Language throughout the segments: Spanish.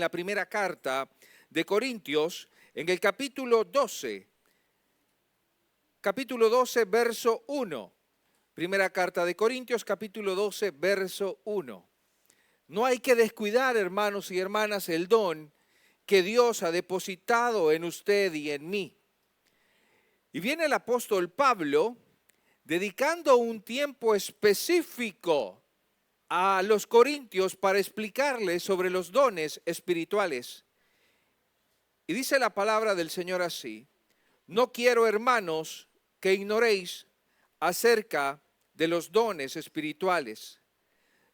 la primera carta de Corintios, en el capítulo 12. Capítulo 12, verso 1. Primera carta de Corintios, capítulo 12, verso 1. No hay que descuidar, hermanos y hermanas, el don que Dios ha depositado en usted y en mí. Y viene el apóstol Pablo dedicando un tiempo específico a los corintios para explicarles sobre los dones espirituales. Y dice la palabra del Señor así: no quiero, hermanos, que ignoréis acerca de los dones espirituales.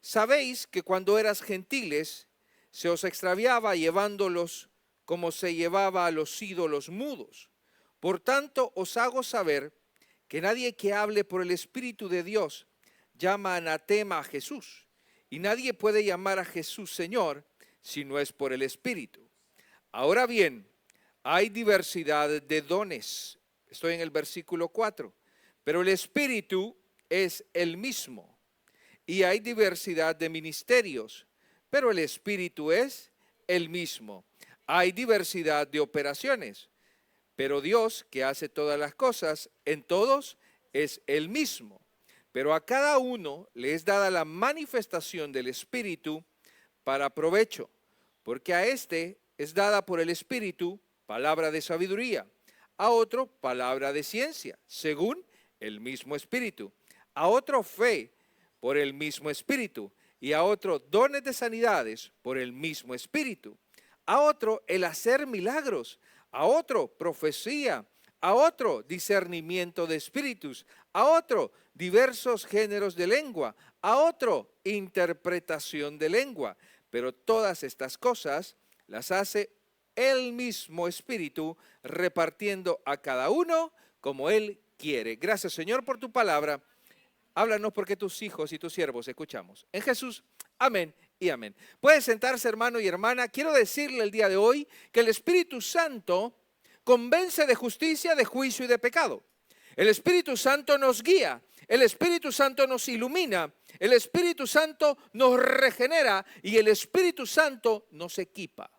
Sabéis que cuando eras gentiles se os extraviaba llevándolos como se llevaba a los ídolos mudos. Por tanto os hago saber que nadie que hable por el Espíritu de Dios llama anatema a Jesús, y nadie puede llamar a Jesús Señor si no es por el Espíritu. Ahora bien, hay diversidad de dones. Estoy en el versículo 4. Pero el Espíritu es el mismo. Y hay diversidad de ministerios, pero el Espíritu es el mismo. Hay diversidad de operaciones, pero Dios, que hace todas las cosas en todos, es el mismo. Pero a cada uno le es dada la manifestación del Espíritu para provecho, porque a este es dada por el Espíritu palabra de sabiduría, a otro palabra de ciencia, según el mismo Espíritu, a otro fe por el mismo Espíritu, y a otro dones de sanidades por el mismo Espíritu, a otro el hacer milagros, a otro profecía, a otro discernimiento de espíritus, a otro diversos géneros de lengua, a otro interpretación de lengua. Pero todas estas cosas las hace el mismo Espíritu, repartiendo a cada uno como Él quiere. Gracias, Señor, por tu palabra. Háblanos porque tus hijos y tus siervos escuchamos. En Jesús, amén y amén. Puede sentarse, hermano y hermana. Quiero decirle el día de hoy que el Espíritu Santo convence de justicia, de juicio y de pecado. El Espíritu Santo nos guía. El Espíritu Santo nos ilumina. El Espíritu Santo nos regenera. Y el Espíritu Santo nos equipa.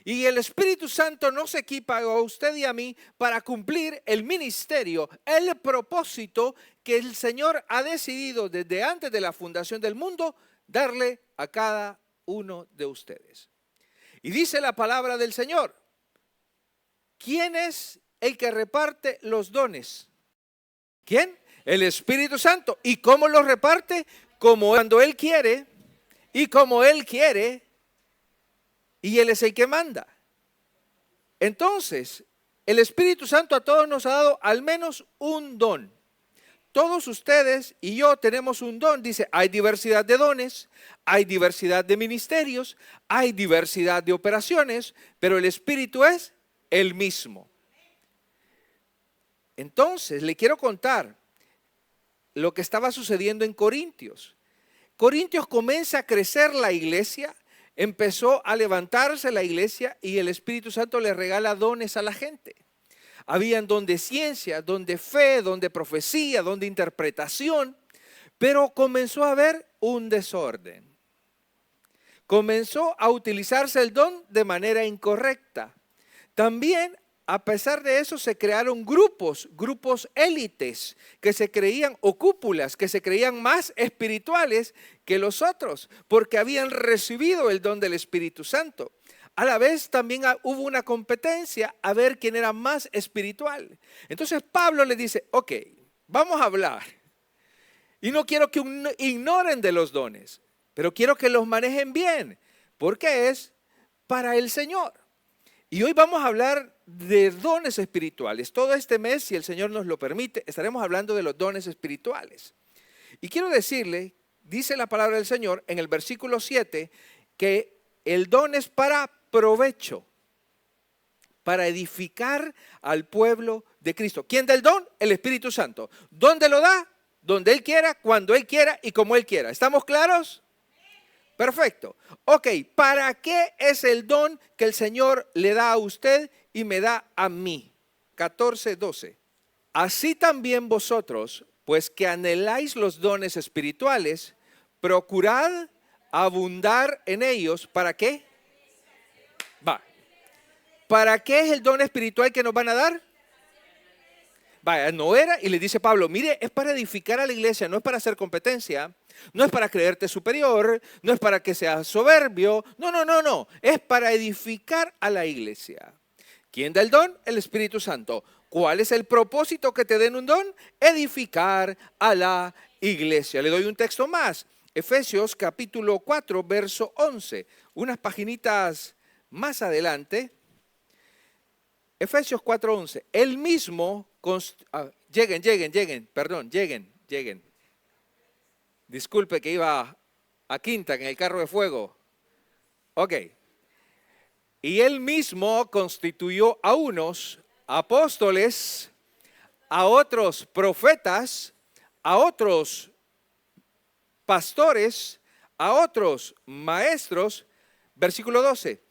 Y el Espíritu Santo nos equipa a usted y a mí para cumplir el ministerio, el propósito que el Señor ha decidido desde antes de la fundación del mundo darle a cada uno de ustedes. Y dice la palabra del Señor: ¿quién es el que reparte los dones? ¿Quién? El Espíritu Santo. ¿Y cómo los reparte? Como cuando Él quiere y como Él quiere. Y Él es el que manda. Entonces, el Espíritu Santo a todos nos ha dado al menos un don. Todos ustedes y yo tenemos un don. Dice, hay diversidad de dones, hay diversidad de ministerios, hay diversidad de operaciones, pero el Espíritu es el mismo. Entonces, le quiero contar lo que estaba sucediendo en Corintios. Corintios comienza a crecer la iglesia. Empezó a levantarse la iglesia y el Espíritu Santo le regala dones a la gente. Habían don de ciencia, don de fe, don de profecía, don de interpretación, pero comenzó a haber un desorden. Comenzó a utilizarse el don de manera incorrecta. También, a pesar de eso, se crearon grupos élites que se creían, o cúpulas, que se creían más espirituales que los otros, porque habían recibido el don del Espíritu Santo. A la vez también hubo una competencia a ver quién era más espiritual. Entonces Pablo le dice, ok, vamos a hablar. Y no quiero que ignoren de los dones, pero quiero que los manejen bien, porque es para el Señor. Y hoy vamos a hablar de dones espirituales. Todo este mes, si el Señor nos lo permite, estaremos hablando de los dones espirituales. Y quiero decirle, dice la palabra del Señor en el versículo 7, que el don es para provecho, para edificar al pueblo de Cristo. ¿Quién da el don? El Espíritu Santo. ¿Dónde lo da? Donde Él quiera, cuando Él quiera y como Él quiera. ¿Estamos claros? Perfecto. Ok, ¿para qué es el don que el Señor le da a usted y me da a mí? 14:12. Así también vosotros, pues que anheláis los dones espirituales, procurad abundar en ellos. ¿Para qué? Va. ¿Para qué es el don espiritual que nos van a dar? Vaya, no era, y le dice Pablo, mire, es para edificar a la iglesia, no es para hacer competencia, no es para creerte superior, no es para que seas soberbio, no, es para edificar a la iglesia. ¿Quién da el don? El Espíritu Santo. ¿Cuál es el propósito que te den un don? Edificar a la iglesia. Le doy un texto más, Efesios capítulo 4, verso 11, unas paginitas más adelante. Efesios 4:11, él mismo, lleguen. Disculpe que iba a quinta en el carro de fuego. Ok. Y él mismo constituyó a unos apóstoles, a otros profetas, a otros pastores, a otros maestros. Versículo 12,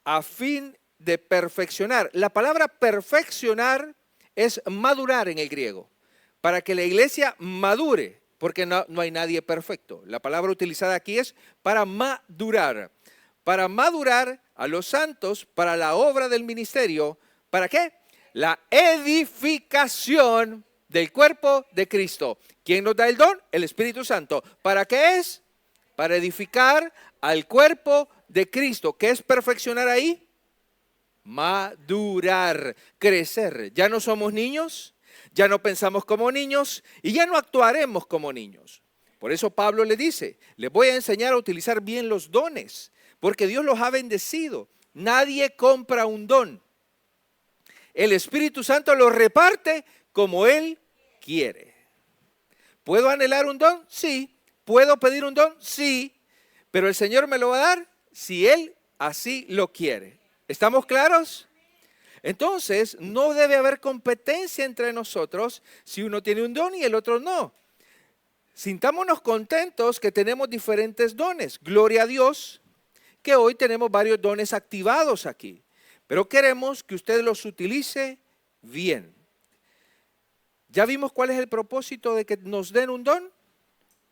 a fin de perfeccionar. La palabra perfeccionar es madurar en el griego. Para que la iglesia madure, porque no hay nadie perfecto. La palabra utilizada aquí es para madurar. Para madurar a los santos para la obra del ministerio. ¿Para qué? La edificación del cuerpo de Cristo. ¿Quién nos da el don? El Espíritu Santo. ¿Para qué es? Para edificar al cuerpo de Cristo. ¿Qué es perfeccionar ahí? Madurar, crecer. Ya no somos niños, ya no pensamos como niños y ya no actuaremos como niños. Por eso Pablo le dice, les voy a enseñar a utilizar bien los dones, porque Dios los ha bendecido. Nadie compra un don. El Espíritu Santo los reparte como Él quiere. ¿Puedo anhelar un don? Sí. ¿Puedo pedir un don? Sí. Pero el Señor me lo va a dar si Él así lo quiere. ¿Estamos claros? Entonces, no debe haber competencia entre nosotros si uno tiene un don y el otro no. Sintámonos contentos que tenemos diferentes dones. Gloria a Dios que hoy tenemos varios dones activados aquí. Pero queremos que usted los utilice bien. ¿Ya vimos cuál es el propósito de que nos den un don?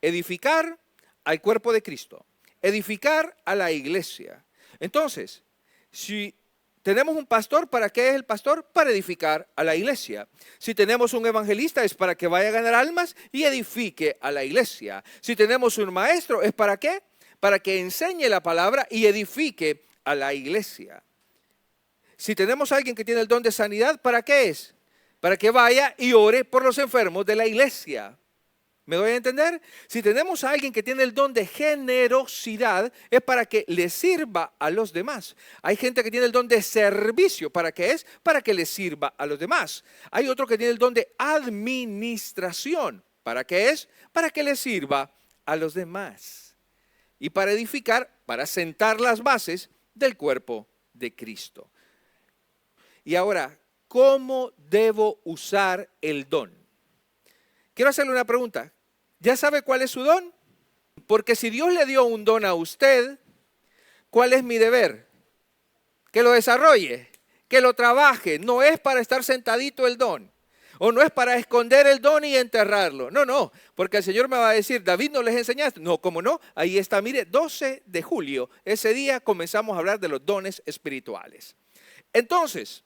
Edificar al cuerpo de Cristo. Edificar a la iglesia. Entonces, si tenemos un pastor, ¿para qué es el pastor? Para edificar a la iglesia. Si tenemos un evangelista, es para que vaya a ganar almas y edifique a la iglesia. Si tenemos un maestro, ¿es para qué? Para que enseñe la palabra y edifique a la iglesia. Si tenemos a alguien que tiene el don de sanidad, ¿para qué es? Para que vaya y ore por los enfermos de la iglesia. ¿Me doy a entender? Si tenemos a alguien que tiene el don de generosidad, es para que le sirva a los demás. Hay gente que tiene el don de servicio. ¿Para qué es? Para que le sirva a los demás. Hay otro que tiene el don de administración. ¿Para qué es? Para que le sirva a los demás. Y para edificar, para sentar las bases del cuerpo de Cristo. Y ahora, ¿cómo debo usar el don? Quiero hacerle una pregunta. ¿Ya sabe cuál es su don? Porque si Dios le dio un don a usted, ¿cuál es mi deber? Que lo desarrolle, que lo trabaje. No es para estar sentadito el don. O no es para esconder el don y enterrarlo. No, porque el Señor me va a decir, David, ¿no les enseñaste? No, ¿cómo no? Ahí está, mire, 12 de julio. Ese día comenzamos a hablar de los dones espirituales. Entonces,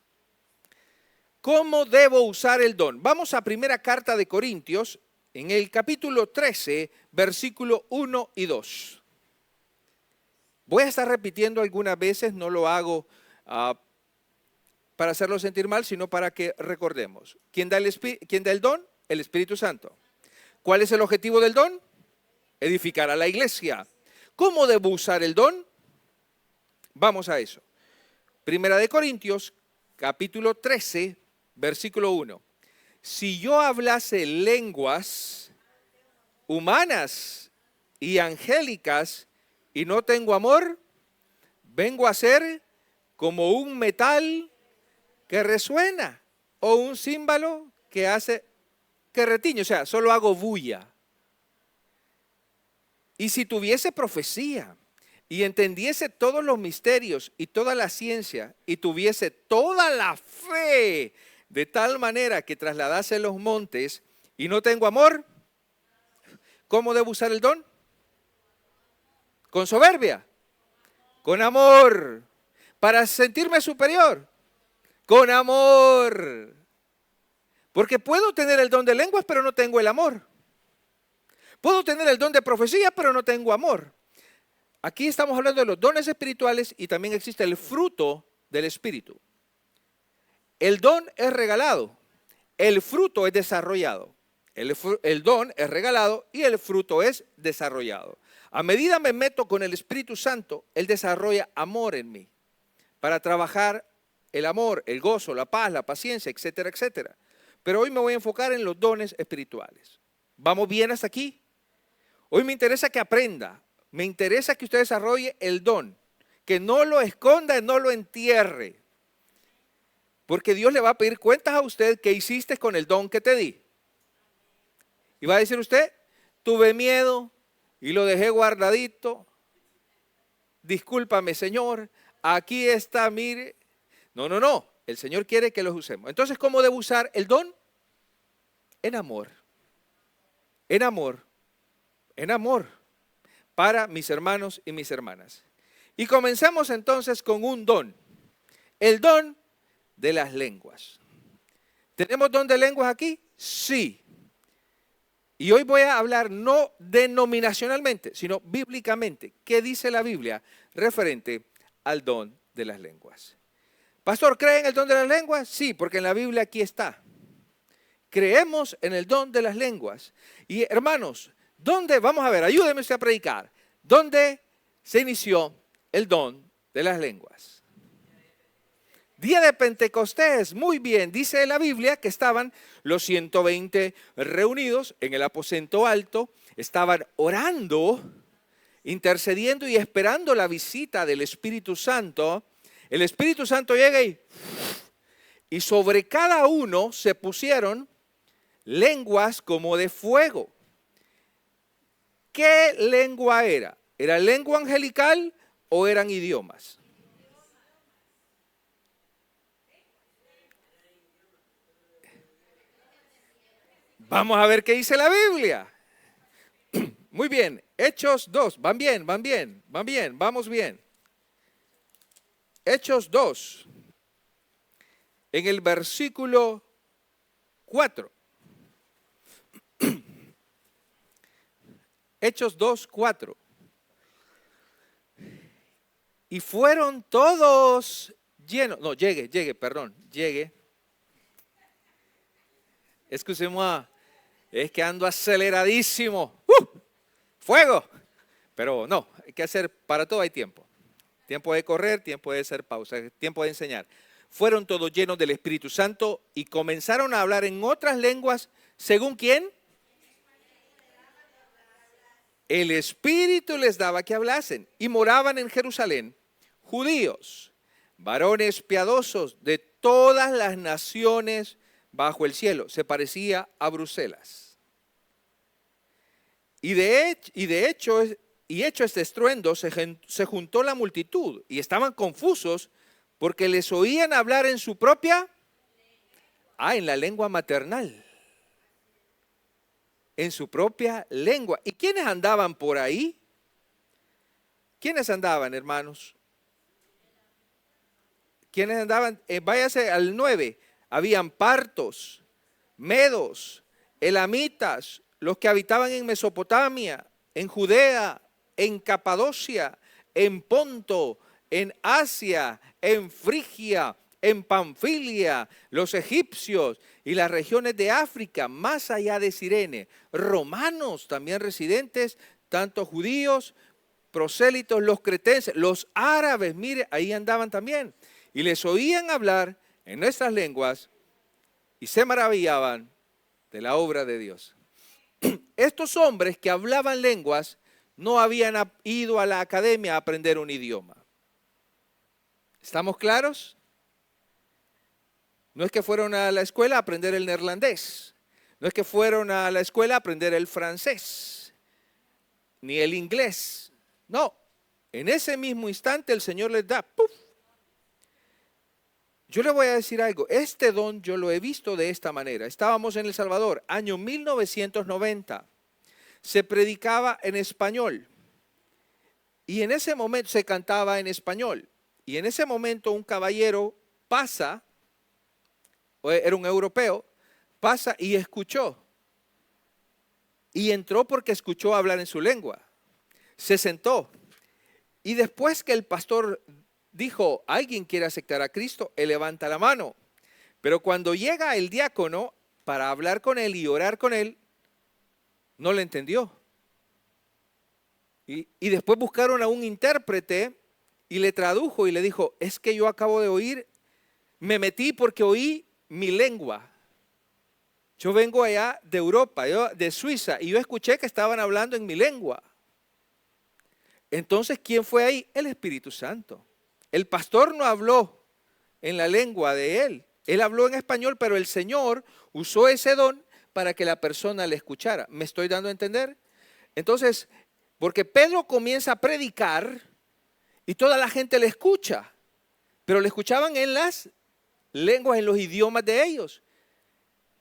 ¿cómo debo usar el don? Vamos a primera carta de Corintios, en el capítulo 13, versículo 1 y 2. Voy a estar repitiendo algunas veces, no lo hago para hacerlo sentir mal, sino para que recordemos. ¿Quién da el don? El Espíritu Santo. ¿Cuál es el objetivo del don? Edificar a la iglesia. ¿Cómo debo usar el don? Vamos a eso. Primera de Corintios, capítulo 13, versículo 1. Si yo hablase lenguas humanas y angélicas y no tengo amor, vengo a ser como un metal que resuena o un címbalo que hace que retiñe, o sea, solo hago bulla. Y si tuviese profecía y entendiese todos los misterios y toda la ciencia y tuviese toda la fe de tal manera que trasladase los montes y no tengo amor, ¿cómo debo usar el don? ¿Con soberbia? Con amor. para sentirme superior? Con amor. Porque puedo tener el don de lenguas, pero no tengo el amor. Puedo tener el don de profecía, pero no tengo amor. Aquí estamos hablando de los dones espirituales y también existe el fruto del Espíritu. El don es regalado, el fruto es desarrollado. El don es regalado y el fruto es desarrollado. A medida me meto con el Espíritu Santo, Él desarrolla amor en mí para trabajar el amor, el gozo, la paz, la paciencia, etcétera, etcétera. Pero hoy me voy a enfocar en los dones espirituales. ¿Vamos bien hasta aquí? Hoy me interesa que aprenda, me interesa que usted desarrolle el don, que no lo esconda, no lo entierre. Porque Dios le va a pedir cuentas a usted qué hiciste con el don que te di. Y va a decir usted, tuve miedo y lo dejé guardadito. Discúlpame, Señor, aquí está, mire. No, no, no. El Señor quiere que los usemos. Entonces, ¿cómo debo usar el don? En amor. En amor. En amor. Para mis hermanos y mis hermanas. Y comenzamos entonces con un don. El don de las lenguas. ¿Tenemos don de lenguas aquí? Sí. Y hoy voy a hablar no denominacionalmente, sino bíblicamente. ¿Qué dice la Biblia referente al don de las lenguas? Pastor, ¿cree en el don de las lenguas? Sí, porque en la Biblia aquí está. Creemos en el don de las lenguas. Y hermanos, ¿dónde? Vamos a ver, ayúdeme usted a predicar. ¿Dónde se inició el don de las lenguas? Día de Pentecostés, muy bien, dice la Biblia que estaban los 120 reunidos en el aposento alto, estaban orando, intercediendo y esperando la visita del Espíritu Santo. El Espíritu Santo llega y sobre cada uno se pusieron lenguas como de fuego. ¿Qué lengua era? ¿Era lengua angelical o eran idiomas? Vamos a ver qué dice la Biblia. Muy bien, Hechos 2, van bien, vamos bien. Hechos 2, en el versículo 4. Hechos 2, 4. Y fueron todos llenos, no, llegue. Excusez-moi, es que ando aceleradísimo. Fuego. Pero no, hay que hacer, para todo hay tiempo. Tiempo de correr, tiempo de hacer pausa, tiempo de enseñar. Fueron todos llenos del Espíritu Santo y comenzaron a hablar en otras lenguas, ¿según quién? El Espíritu les daba que hablasen y moraban en Jerusalén judíos, varones piadosos de todas las naciones bajo el cielo. Se parecía a Bruselas. Y hecho este estruendo, se juntó la multitud y estaban confusos porque les oían hablar en su propia, en la lengua maternal. En su propia lengua. ¿Y quiénes andaban por ahí? ¿Quiénes andaban, hermanos? ¿Quiénes andaban? Váyase al 9. Habían partos, medos, elamitas, los que habitaban en Mesopotamia, en Judea, en Capadocia, en Ponto, en Asia, en Frigia, en Panfilia, los egipcios y las regiones de África, más allá de Cirene, romanos también residentes, tanto judíos, prosélitos, los cretenses, los árabes, mire, ahí andaban también. Y les oían hablar en nuestras lenguas y se maravillaban de la obra de Dios. Estos hombres que hablaban lenguas no habían ido a la academia a aprender un idioma. ¿Estamos claros? No es que fueron a la escuela a aprender el neerlandés. No es que fueron a la escuela a aprender el francés, ni el inglés. No, en ese mismo instante el Señor les da, ¡puf! Yo le voy a decir algo, este don yo lo he visto de esta manera. Estábamos en El Salvador, año 1990. Se predicaba en español y en ese momento se cantaba en español. Y en ese momento un caballero pasa, era un europeo, pasa y escuchó. Y entró porque escuchó hablar en su lengua. Se sentó. Y después que el pastor dijo, ¿alguien quiere aceptar a Cristo? Él levanta la mano. Pero cuando llega el diácono para hablar con él y orar con él, no le entendió. Y después buscaron a un intérprete y le tradujo y le dijo, es que yo acabo de oír, me metí porque oí mi lengua. Yo vengo allá de Europa, de Suiza, y yo escuché que estaban hablando en mi lengua. Entonces, ¿quién fue ahí? El Espíritu Santo. El pastor no habló en la lengua de él. Él habló en español, pero el Señor usó ese don para que la persona le escuchara. ¿Me estoy dando a entender? Entonces, porque Pedro comienza a predicar y toda la gente le escucha, pero le escuchaban en las lenguas, en los idiomas de ellos.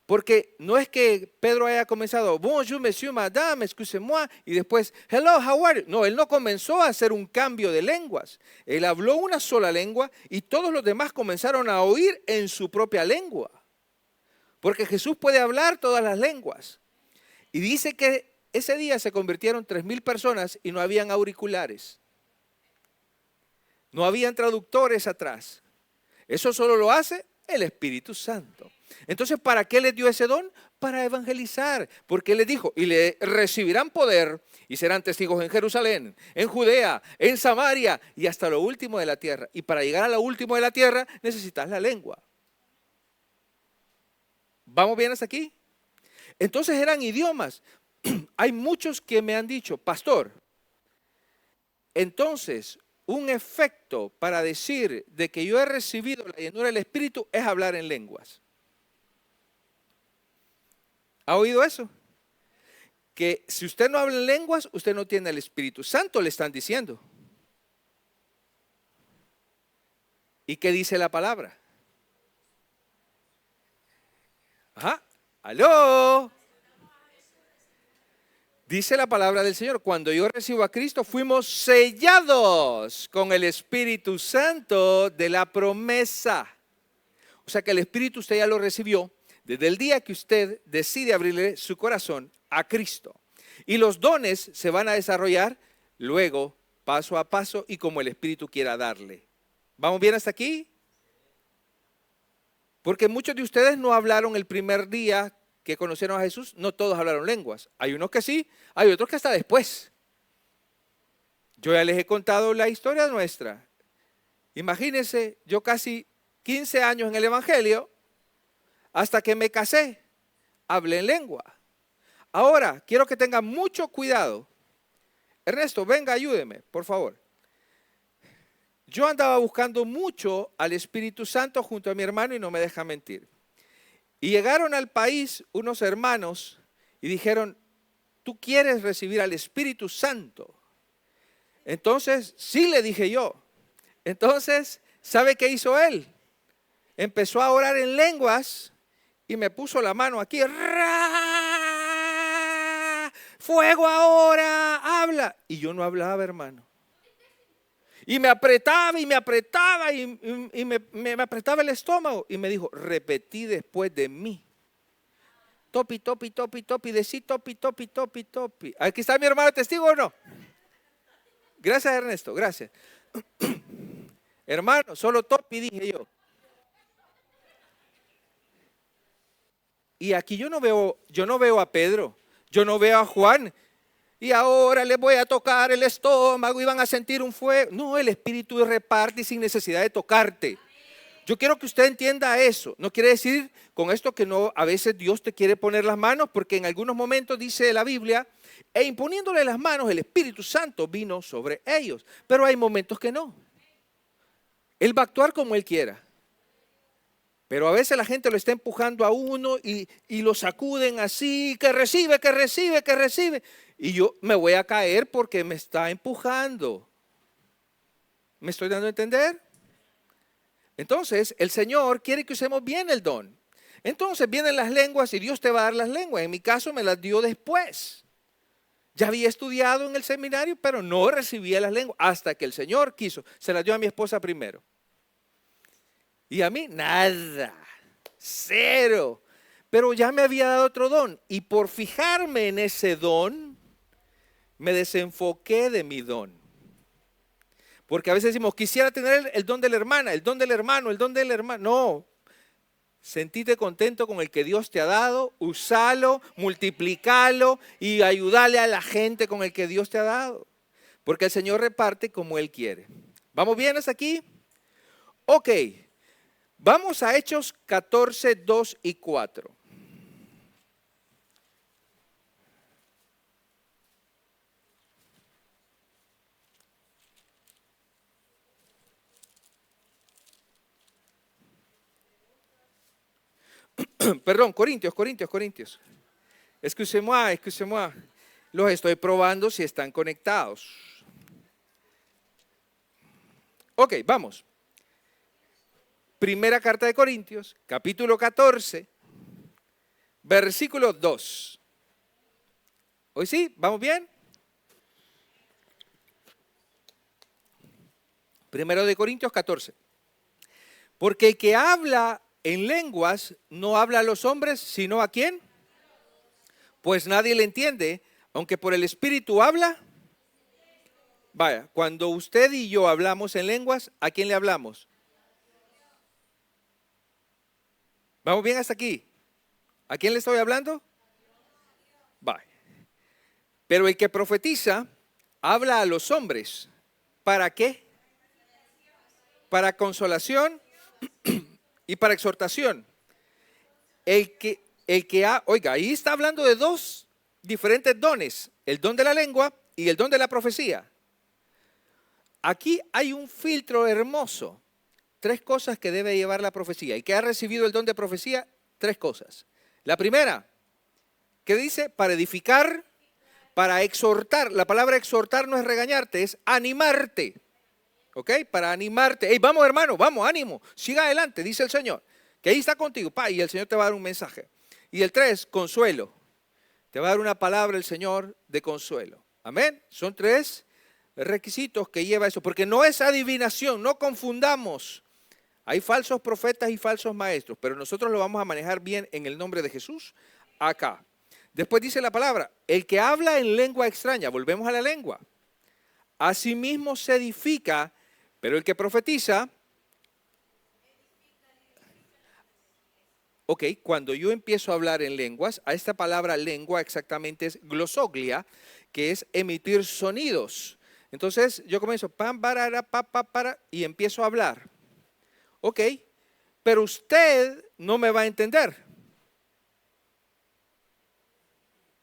Porque no es que Pedro haya comenzado, bonjour, monsieur, madame, excusez-moi, y después, hello, how are you? No, él no comenzó a hacer un cambio de lenguas. Él habló una sola lengua y todos los demás comenzaron a oír en su propia lengua. Porque Jesús puede hablar todas las lenguas. Y dice que ese día se convirtieron 3,000 personas y no habían auriculares. No habían traductores atrás. Eso solo lo hace el Espíritu Santo. Entonces, ¿para qué les dio ese don? Para evangelizar. Porque les dijo, y le recibirán poder y serán testigos en Jerusalén, en Judea, en Samaria y hasta lo último de la tierra. Y para llegar a lo último de la tierra necesitas la lengua. ¿Vamos bien hasta aquí? Entonces eran idiomas. Hay muchos que me han dicho, pastor, entonces un efecto para decir de que yo he recibido la llenura del Espíritu es hablar en lenguas. ¿Ha oído eso? Que si usted no habla en lenguas, usted no tiene el Espíritu Santo, le están diciendo. ¿Y qué dice la palabra? Ajá, aló. Dice la palabra del Señor, cuando yo recibo a Cristo, fuimos sellados con el Espíritu Santo de la promesa. O sea que el Espíritu usted ya lo recibió desde el día que usted decide abrirle su corazón a Cristo. Y los dones se van a desarrollar luego, paso a paso y como el Espíritu quiera darle. ¿Vamos bien hasta aquí? Porque muchos de ustedes no hablaron el primer día que conocieron a Jesús, no todos hablaron lenguas. Hay unos que sí, hay otros que hasta después. Yo ya les he contado la historia nuestra. Imagínense, yo casi 15 años en el Evangelio, hasta que me casé, hablé en lengua. Ahora, quiero que tengan mucho cuidado. Ernesto, venga, ayúdeme, por favor. Yo andaba buscando mucho al Espíritu Santo junto a mi hermano y no me deja mentir. Y llegaron al país unos hermanos y dijeron, ¿tú quieres recibir al Espíritu Santo? Entonces, sí, le dije yo. Entonces, ¿sabe qué hizo él? Empezó a orar en lenguas y me puso la mano aquí. ¡Ra! ¡Fuego ahora! ¡Habla! Y yo no hablaba, hermano. Y me apretaba y me apretaba y me apretaba el estómago. Y me dijo, repetí después de mí. Topi, topi, topi, topi, decí topi, topi, topi, topi. Aquí está mi hermano testigo, ¿o no? Gracias, Ernesto, gracias. Hermano, solo topi, dije yo. Y aquí yo no veo a Pedro, yo no veo a Juan. Y ahora les voy a tocar el estómago y van a sentir un fuego. No, el Espíritu reparte sin necesidad de tocarte. Yo quiero que usted entienda eso. No quiere decir con esto que no, a veces Dios te quiere poner las manos, porque en algunos momentos dice la Biblia, e imponiéndole las manos el Espíritu Santo vino sobre ellos. Pero hay momentos que no. Él va a actuar como Él quiera. Pero a veces la gente lo está empujando a uno y lo sacuden así, que recibe, que recibe, que recibe. Y yo me voy a caer porque me está empujando. ¿Me estoy dando a entender? Entonces, el Señor quiere que usemos bien el don. Entonces vienen las lenguas y Dios te va a dar las lenguas. En mi caso me las dio después. Ya había estudiado en el seminario, pero no recibía las lenguas hasta que el Señor quiso. Se las dio a mi esposa primero. Y a mí nada, cero. Pero ya me había dado otro don. Y por fijarme en ese don, me desenfoqué de mi don. Porque a veces decimos, quisiera tener el don de la hermana, el don del hermano, el don del hermano. No, sentíte contento con el que Dios te ha dado, usalo, multiplicalo y ayúdale a la gente con el que Dios te ha dado. Porque el Señor reparte como Él quiere. ¿Vamos bien hasta aquí? Ok, vamos a Hechos 14, 2 y 4. Perdón, Corintios. Excusez-moi. Los estoy probando si están conectados. Ok, vamos. Primera carta de Corintios, capítulo 14, versículo 2. ¿Hoy sí? ¿Vamos bien? Primero de Corintios 14. Porque el que habla en lenguas no habla a los hombres, sino ¿a quién? Pues nadie le entiende, aunque por el Espíritu habla. Vaya, cuando usted y yo hablamos en lenguas, ¿a quién le hablamos? ¿Vamos bien hasta aquí? ¿A quién le estoy hablando? Vaya. Pero el que profetiza habla a los hombres. ¿Para qué? Para consolación y para exhortación. Oiga, ahí está hablando de dos diferentes dones, el don de la lengua y el don de la profecía. Aquí hay un filtro hermoso, 3 cosas que debe llevar la profecía. Y que ha recibido el don de profecía, 3 cosas. La primera, ¿qué dice? Para edificar, para exhortar. La palabra exhortar no es regañarte, es animarte. ¿Ok? Para animarte. Hey, vamos hermano, vamos, ánimo, siga adelante, dice el Señor. Que ahí está contigo, y el Señor te va a dar un mensaje. Y el 3, consuelo. Te va a dar una palabra el Señor de consuelo. Amén. Son 3 requisitos que lleva eso, porque no es adivinación, no confundamos. Hay falsos profetas y falsos maestros, pero nosotros lo vamos a manejar bien en el nombre de Jesús acá. Después dice la palabra, el que habla en lengua extraña, volvemos a la lengua, asimismo se edifica, pero el que profetiza, ok, cuando yo empiezo a hablar en lenguas, a esta palabra lengua exactamente es glosoglia, que es emitir sonidos. Entonces yo comienzo, pam, barara, pa, para, y empiezo a hablar. Ok, pero usted no me va a entender.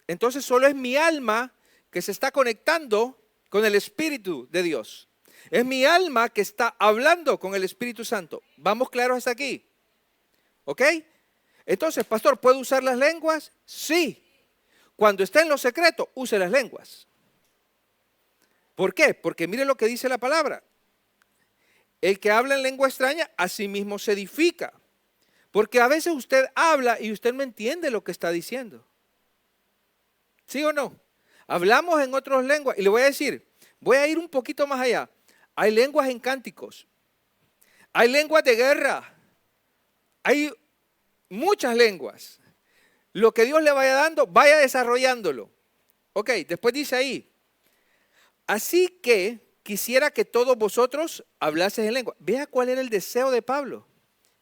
Entonces solo es mi alma que se está conectando con el Espíritu de Dios. Es mi alma que está hablando con el Espíritu Santo. ¿Vamos claros hasta aquí? ¿Ok? Entonces, pastor, ¿puedo usar las lenguas? Sí. Cuando esté en lo secreto, use las lenguas. ¿Por qué? Porque mire lo que dice la palabra. El que habla en lengua extraña, a sí mismo se edifica. Porque a veces usted habla y usted no entiende lo que está diciendo. ¿Sí o no? Hablamos en otras lenguas. Y le voy a decir, voy a ir un poquito más allá. Hay lenguas en cánticos. Hay lenguas de guerra. Hay muchas lenguas. Lo que Dios le vaya dando, vaya desarrollándolo. Ok, después dice ahí. Así que quisiera que todos vosotros hablaseis en lengua. Vea cuál era el deseo de Pablo.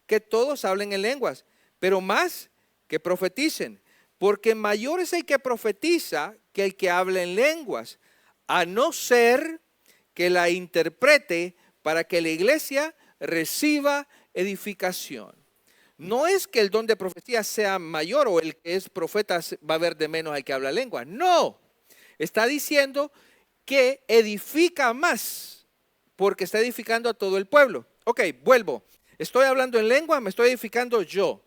Que todos hablen en lenguas, pero más que profeticen. Porque mayor es el que profetiza que el que habla en lenguas. A no ser que la interprete para que la iglesia reciba edificación. No es que el don de profecía sea mayor o el que es profeta va a ver de menos al que habla lengua. No, está diciendo que edifica más porque está edificando a todo el pueblo. Ok, vuelvo. Estoy hablando en lengua, me estoy edificando yo.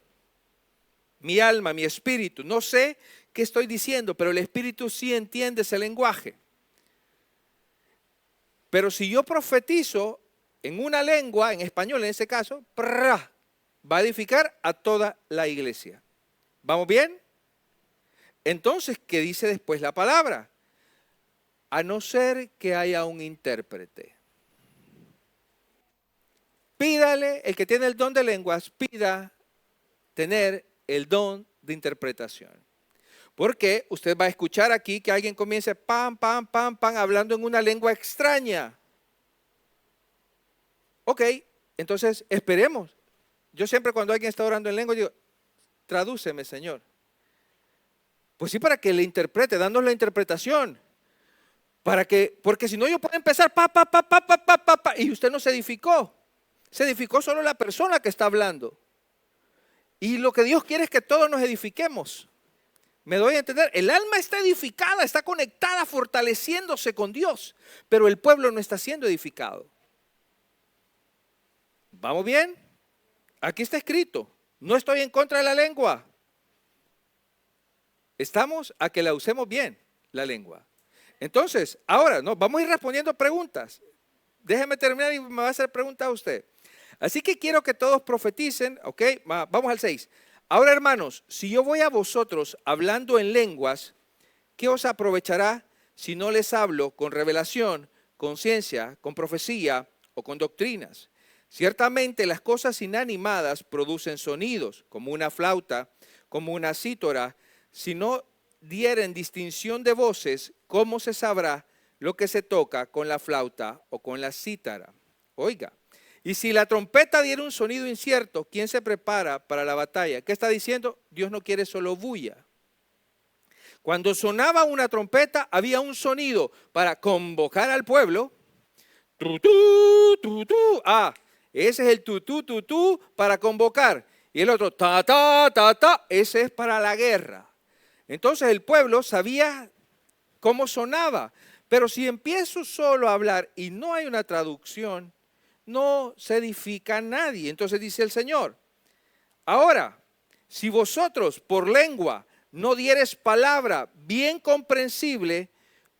Mi alma, mi espíritu. No sé qué estoy diciendo, pero el espíritu sí entiende ese lenguaje. Pero si yo profetizo en una lengua, en español en ese caso, va a edificar a toda la iglesia. ¿Vamos bien? Entonces, ¿qué dice después la palabra? a no ser que haya un intérprete. Pídale, el que tiene el don de lenguas, pida tener el don de interpretación. Porque usted va a escuchar aquí que alguien comience pam, pam, pam, pam, hablando en una lengua extraña. Ok, entonces esperemos. Yo siempre cuando alguien está orando en lengua digo, tradúceme, Señor. Pues sí, para que le interprete, dándonos la interpretación. Porque si no yo puedo empezar pa, pa, pa, pa, pa, pa, pa, pa, y usted no se edificó. Se edificó solo la persona que está hablando. Y lo que Dios quiere es que todos nos edifiquemos. ¿Me doy a entender? El alma está edificada, está conectada, fortaleciéndose con Dios. Pero el pueblo no está siendo edificado. ¿Vamos bien? Aquí está escrito. No estoy en contra de la lengua. Estamos a que la usemos bien, la lengua. Entonces, ahora, no, vamos a ir respondiendo preguntas. Déjeme terminar y me va a hacer preguntas a usted. Así que quiero que todos profeticen, ¿ok? Vamos al 6. Ahora, hermanos, si yo voy a vosotros hablando en lenguas, ¿qué os aprovechará si no les hablo con revelación, con ciencia, con profecía o con doctrinas? Ciertamente las cosas inanimadas producen sonidos, como una flauta, como una cítara. Si no dieren distinción de voces, ¿cómo se sabrá lo que se toca con la flauta o con la cítara? Oiga, y si la trompeta diera un sonido incierto, ¿quién se prepara para la batalla? ¿Qué está diciendo? Dios no quiere solo bulla. Cuando sonaba una trompeta, había un sonido para convocar al pueblo. Tutú, tutú. Ah, ese es el tutú, tutú para convocar. Y el otro, ta, ta, ta, ta, ese es para la guerra. Entonces el pueblo sabía cómo sonaba. Pero si empiezo solo a hablar y no hay una traducción, no se edifica nadie. Entonces dice el Señor, ahora, si vosotros por lengua no dieres palabra bien comprensible,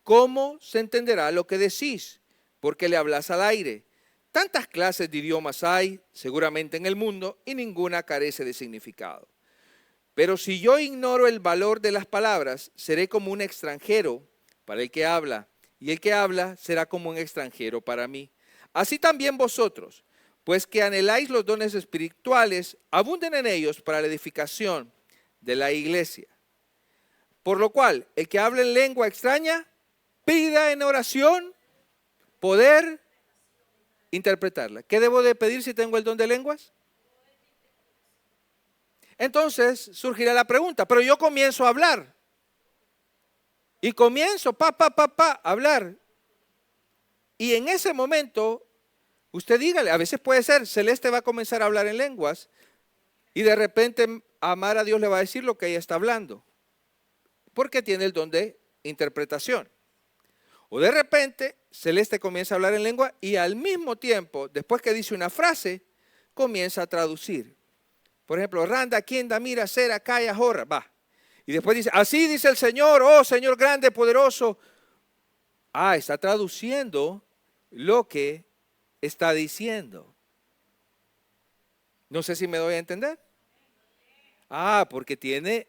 ¿cómo se entenderá lo que decís? Porque le hablas al aire. Tantas clases de idiomas hay, seguramente en el mundo, y ninguna carece de significado. Pero si yo ignoro el valor de las palabras, seré como un extranjero para el que habla, y el que habla será como un extranjero para mí. Así también vosotros, pues que anheláis los dones espirituales, abunden en ellos para la edificación de la iglesia. Por lo cual, el que habla en lengua extraña, pida en oración poder interpretarla. ¿Qué debo de pedir si tengo el don de lenguas? Entonces surgirá la pregunta, pero yo comienzo a hablar. Y comienzo, a hablar. Y en ese momento, usted dígale, a veces puede ser, Celeste va a comenzar a hablar en lenguas y de repente Amar a Dios le va a decir lo que ella está hablando, porque tiene el don de interpretación. O de repente, Celeste comienza a hablar en lengua y al mismo tiempo, después que dice una frase, comienza a traducir. Por ejemplo, Randa, Kienda, Mira, Sera, Calla, Jorra, va. Y después dice, así dice el Señor, oh Señor grande, poderoso. Ah, está traduciendo lo que está diciendo. No sé si me doy a entender. Ah, porque tiene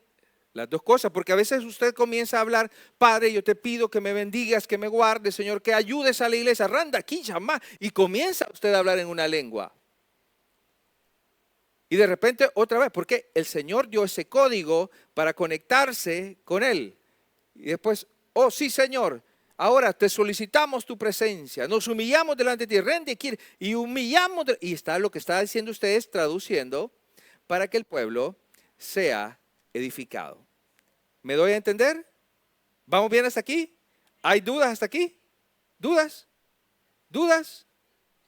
las dos cosas. Porque a veces usted comienza a hablar, Padre, yo te pido que me bendigas, que me guardes, Señor, que ayudes a la iglesia. Randa, aquí, llama. Y comienza usted a hablar en una lengua. Y de repente otra vez, porque el Señor dio ese código para conectarse con Él. Y después, oh sí Señor, ahora te solicitamos tu presencia, nos humillamos delante de ti, rende y humillamos. Y está lo que está diciendo ustedes traduciendo para que el pueblo sea edificado. ¿Me doy a entender? ¿Vamos bien hasta aquí? ¿Hay dudas hasta aquí? ¿Dudas? ¿Dudas?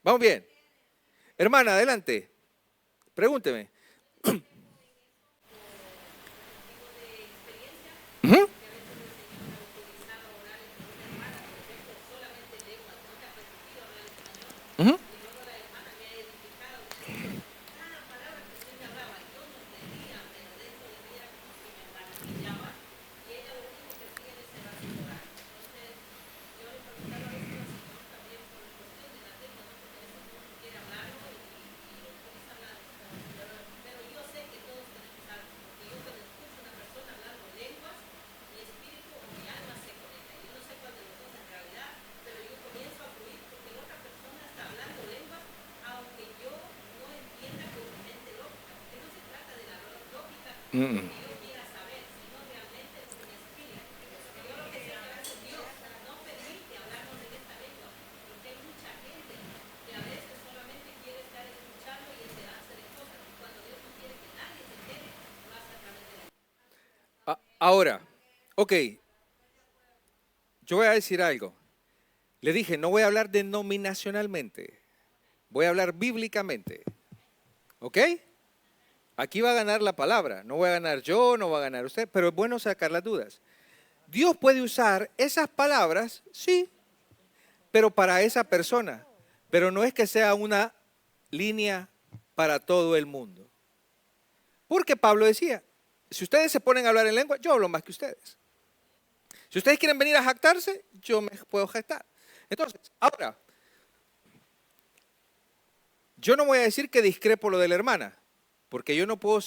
¿Vamos bien? Hermana, adelante. Pregúnteme. Ujú. Ujú. Mm. Ahora, ok, yo voy a decir algo. Le dije, no voy a hablar denominacionalmente, voy a hablar bíblicamente. ¿Ok? Aquí va a ganar la palabra. No voy a ganar yo, no va a ganar usted, pero es bueno sacar las dudas. Dios puede usar esas palabras, sí, pero para esa persona. Pero no es que sea una línea para todo el mundo. Porque Pablo decía, si ustedes se ponen a hablar en lengua, yo hablo más que ustedes. Si ustedes quieren venir a jactarse, yo me puedo jactar. Entonces, ahora, yo no voy a decir que discrepo lo de la hermana, porque yo no puedo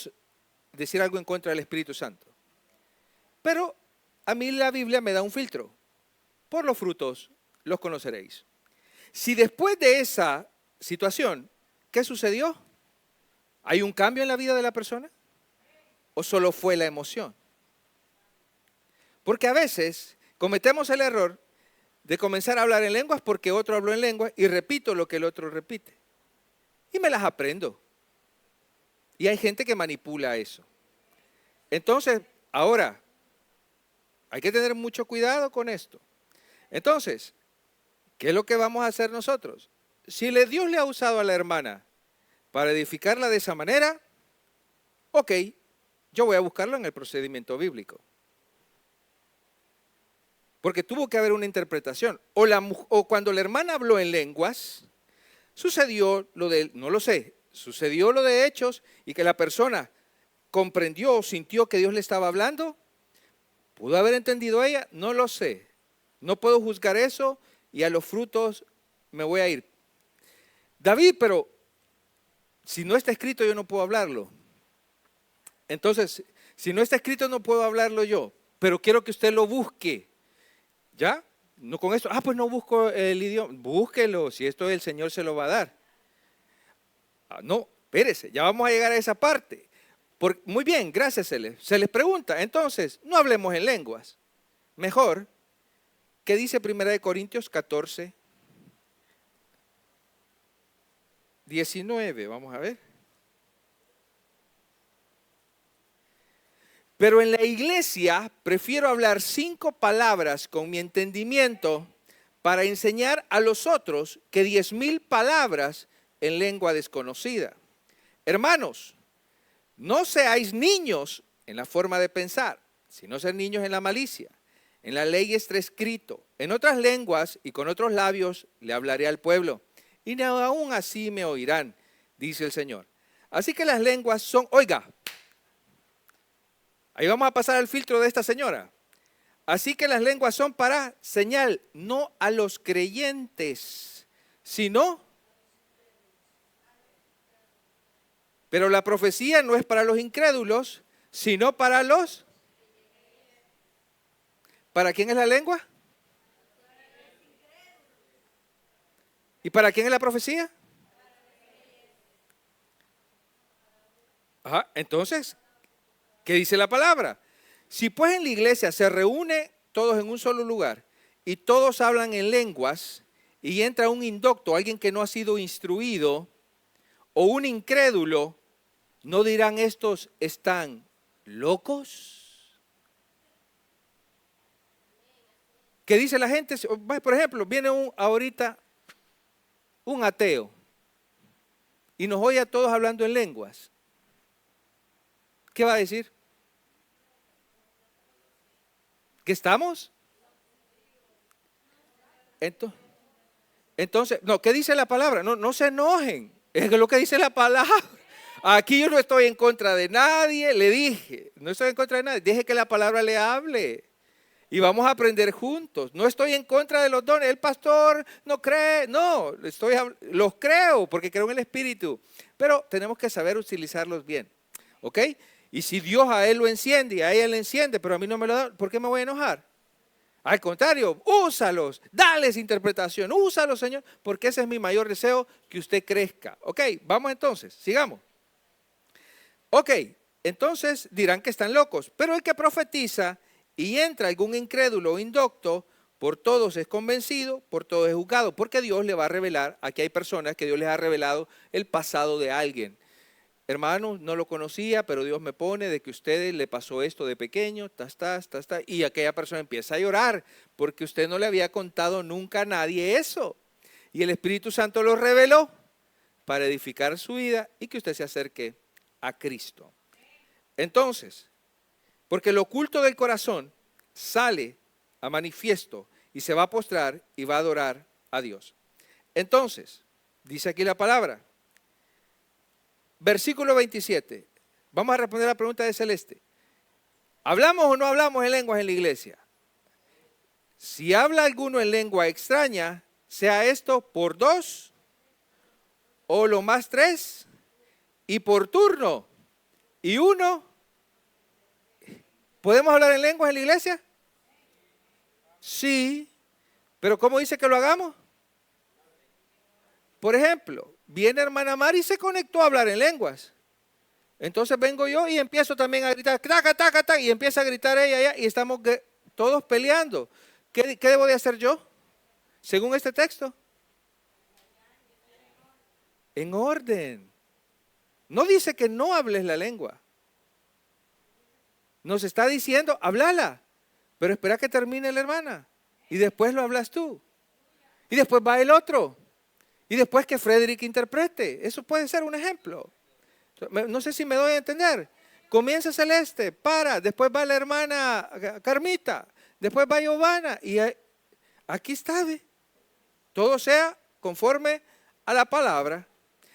decir algo en contra del Espíritu Santo. Pero a mí la Biblia me da un filtro. Por los frutos los conoceréis. Si después de esa situación, ¿qué sucedió? ¿Hay un cambio en la vida de la persona? ¿O solo fue la emoción? Porque a veces cometemos el error de comenzar a hablar en lenguas porque otro habló en lenguas y repito lo que el otro repite. Y me las aprendo. Y hay gente que manipula eso. Entonces, ahora, hay que tener mucho cuidado con esto. Entonces, ¿qué es lo que vamos a hacer nosotros? Si Dios le ha usado a la hermana para edificarla de esa manera, ok, yo voy a buscarlo en el procedimiento bíblico. Porque tuvo que haber una interpretación. O cuando la hermana habló en lenguas, sucedió lo de, no lo sé, sucedió lo de Hechos y que la persona comprendió o sintió que Dios le estaba hablando. ¿Pudo haber entendido ella? No lo sé. No puedo juzgar eso y a los frutos me voy a ir. David, pero si no está escrito yo no puedo hablarlo. Entonces, si no está escrito no puedo hablarlo yo, pero quiero que usted lo busque. ¿Ya? No con esto, pues no busco el idioma. Búsquelo, si esto el Señor se lo va a dar. No, espérese, ya vamos a llegar a esa parte. Muy bien, gracias, se les pregunta. Entonces, no hablemos en lenguas. Mejor, ¿qué dice 1 Corintios 14, 19? Vamos a ver. Pero en la iglesia prefiero hablar 5 palabras con mi entendimiento para enseñar a los otros que 10,000 palabras en lengua desconocida. Hermanos, no seáis niños en la forma de pensar, sino ser niños en la malicia. En la ley está escrito, en otras lenguas y con otros labios le hablaré al pueblo, y no aún así me oirán, dice el Señor. Así que las lenguas son, oiga, ahí vamos a pasar al filtro de esta señora. Así que las lenguas son para señal, no a los creyentes, sino... Pero la profecía no es para los incrédulos, sino para los... ¿Para quién es la lengua? ¿Y para quién es la profecía? Entonces, ¿qué dice la palabra? Si pues en la iglesia se reúne todos en un solo lugar y todos hablan en lenguas y entra un indocto, alguien que no ha sido instruido, o un incrédulo, ¿no dirán estos están locos? ¿Qué dice la gente? Por ejemplo, viene ahorita un ateo y nos oye a todos hablando en lenguas. ¿Qué va a decir? ¿Que estamos? Entonces, no, ¿qué dice la palabra? No se enojen, es lo que dice la palabra. Aquí yo no estoy en contra de nadie, le dije, no estoy en contra de nadie, deje que la palabra le hable y vamos a aprender juntos. No estoy en contra de los dones, el pastor no cree, no, los creo porque creo en el Espíritu, pero tenemos que saber utilizarlos bien, ¿ok? Y si Dios a él lo enciende y a ella le enciende, pero a mí no me lo da, ¿por qué me voy a enojar? Al contrario, úsalos, dales interpretación, úsalos, Señor, porque ese es mi mayor deseo, que usted crezca. Ok, vamos entonces, sigamos. Ok, entonces dirán que están locos. Pero el que profetiza y entra algún incrédulo o indocto, por todos es convencido, por todos es juzgado, porque Dios le va a revelar, aquí hay personas que Dios les ha revelado el pasado de alguien. Hermano, no lo conocía, pero Dios me pone de que a usted le pasó esto de pequeño, y aquella persona empieza a llorar porque usted no le había contado nunca a nadie eso. Y el Espíritu Santo lo reveló para edificar su vida y que usted se acerque a Cristo. Entonces, porque lo oculto del corazón sale a manifiesto y se va a postrar y va a adorar a Dios. Entonces, dice aquí la palabra. Versículo 27. Vamos a responder la pregunta de Celeste. ¿Hablamos o no hablamos en lenguas en la iglesia? Si habla alguno en lengua extraña, sea esto por 2 o lo más 3 y por turno y 1. ¿Podemos hablar en lenguas en la iglesia? Sí, pero ¿cómo dice que lo hagamos? Por ejemplo, viene hermana Mari y se conectó a hablar en lenguas. Entonces vengo yo y empiezo también a gritar, taca, taca, taca, y empieza a gritar ella y estamos todos peleando. ¿Qué debo de hacer yo? Según este texto. En orden. No dice que no hables la lengua. Nos está diciendo, háblala, pero espera que termine la hermana. Y después lo hablas tú. Y después va el otro. Y después que Frederick interprete. Eso puede ser un ejemplo. No sé si me doy a entender. Comienza Celeste, para. Después va la hermana Carmita. Después va Giovanna. Y aquí está, ¿ve? Todo sea conforme a la palabra.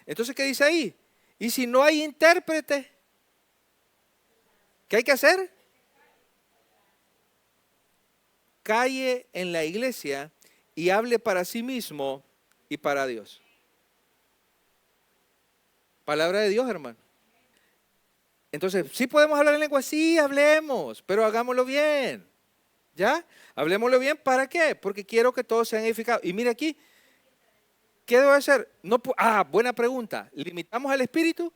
Entonces, ¿qué dice ahí? Y si no hay intérprete, ¿qué hay que hacer? Calle en la iglesia y hable para sí mismo y para Dios. Palabra de Dios, hermano. Entonces, ¿sí podemos hablar en lengua? Sí, hablemos, pero hagámoslo bien. ¿Ya? Hablemoslo bien, ¿para qué? Porque quiero que todos sean edificados. Y mire aquí, ¿qué debo hacer? No, buena pregunta. ¿Limitamos al Espíritu?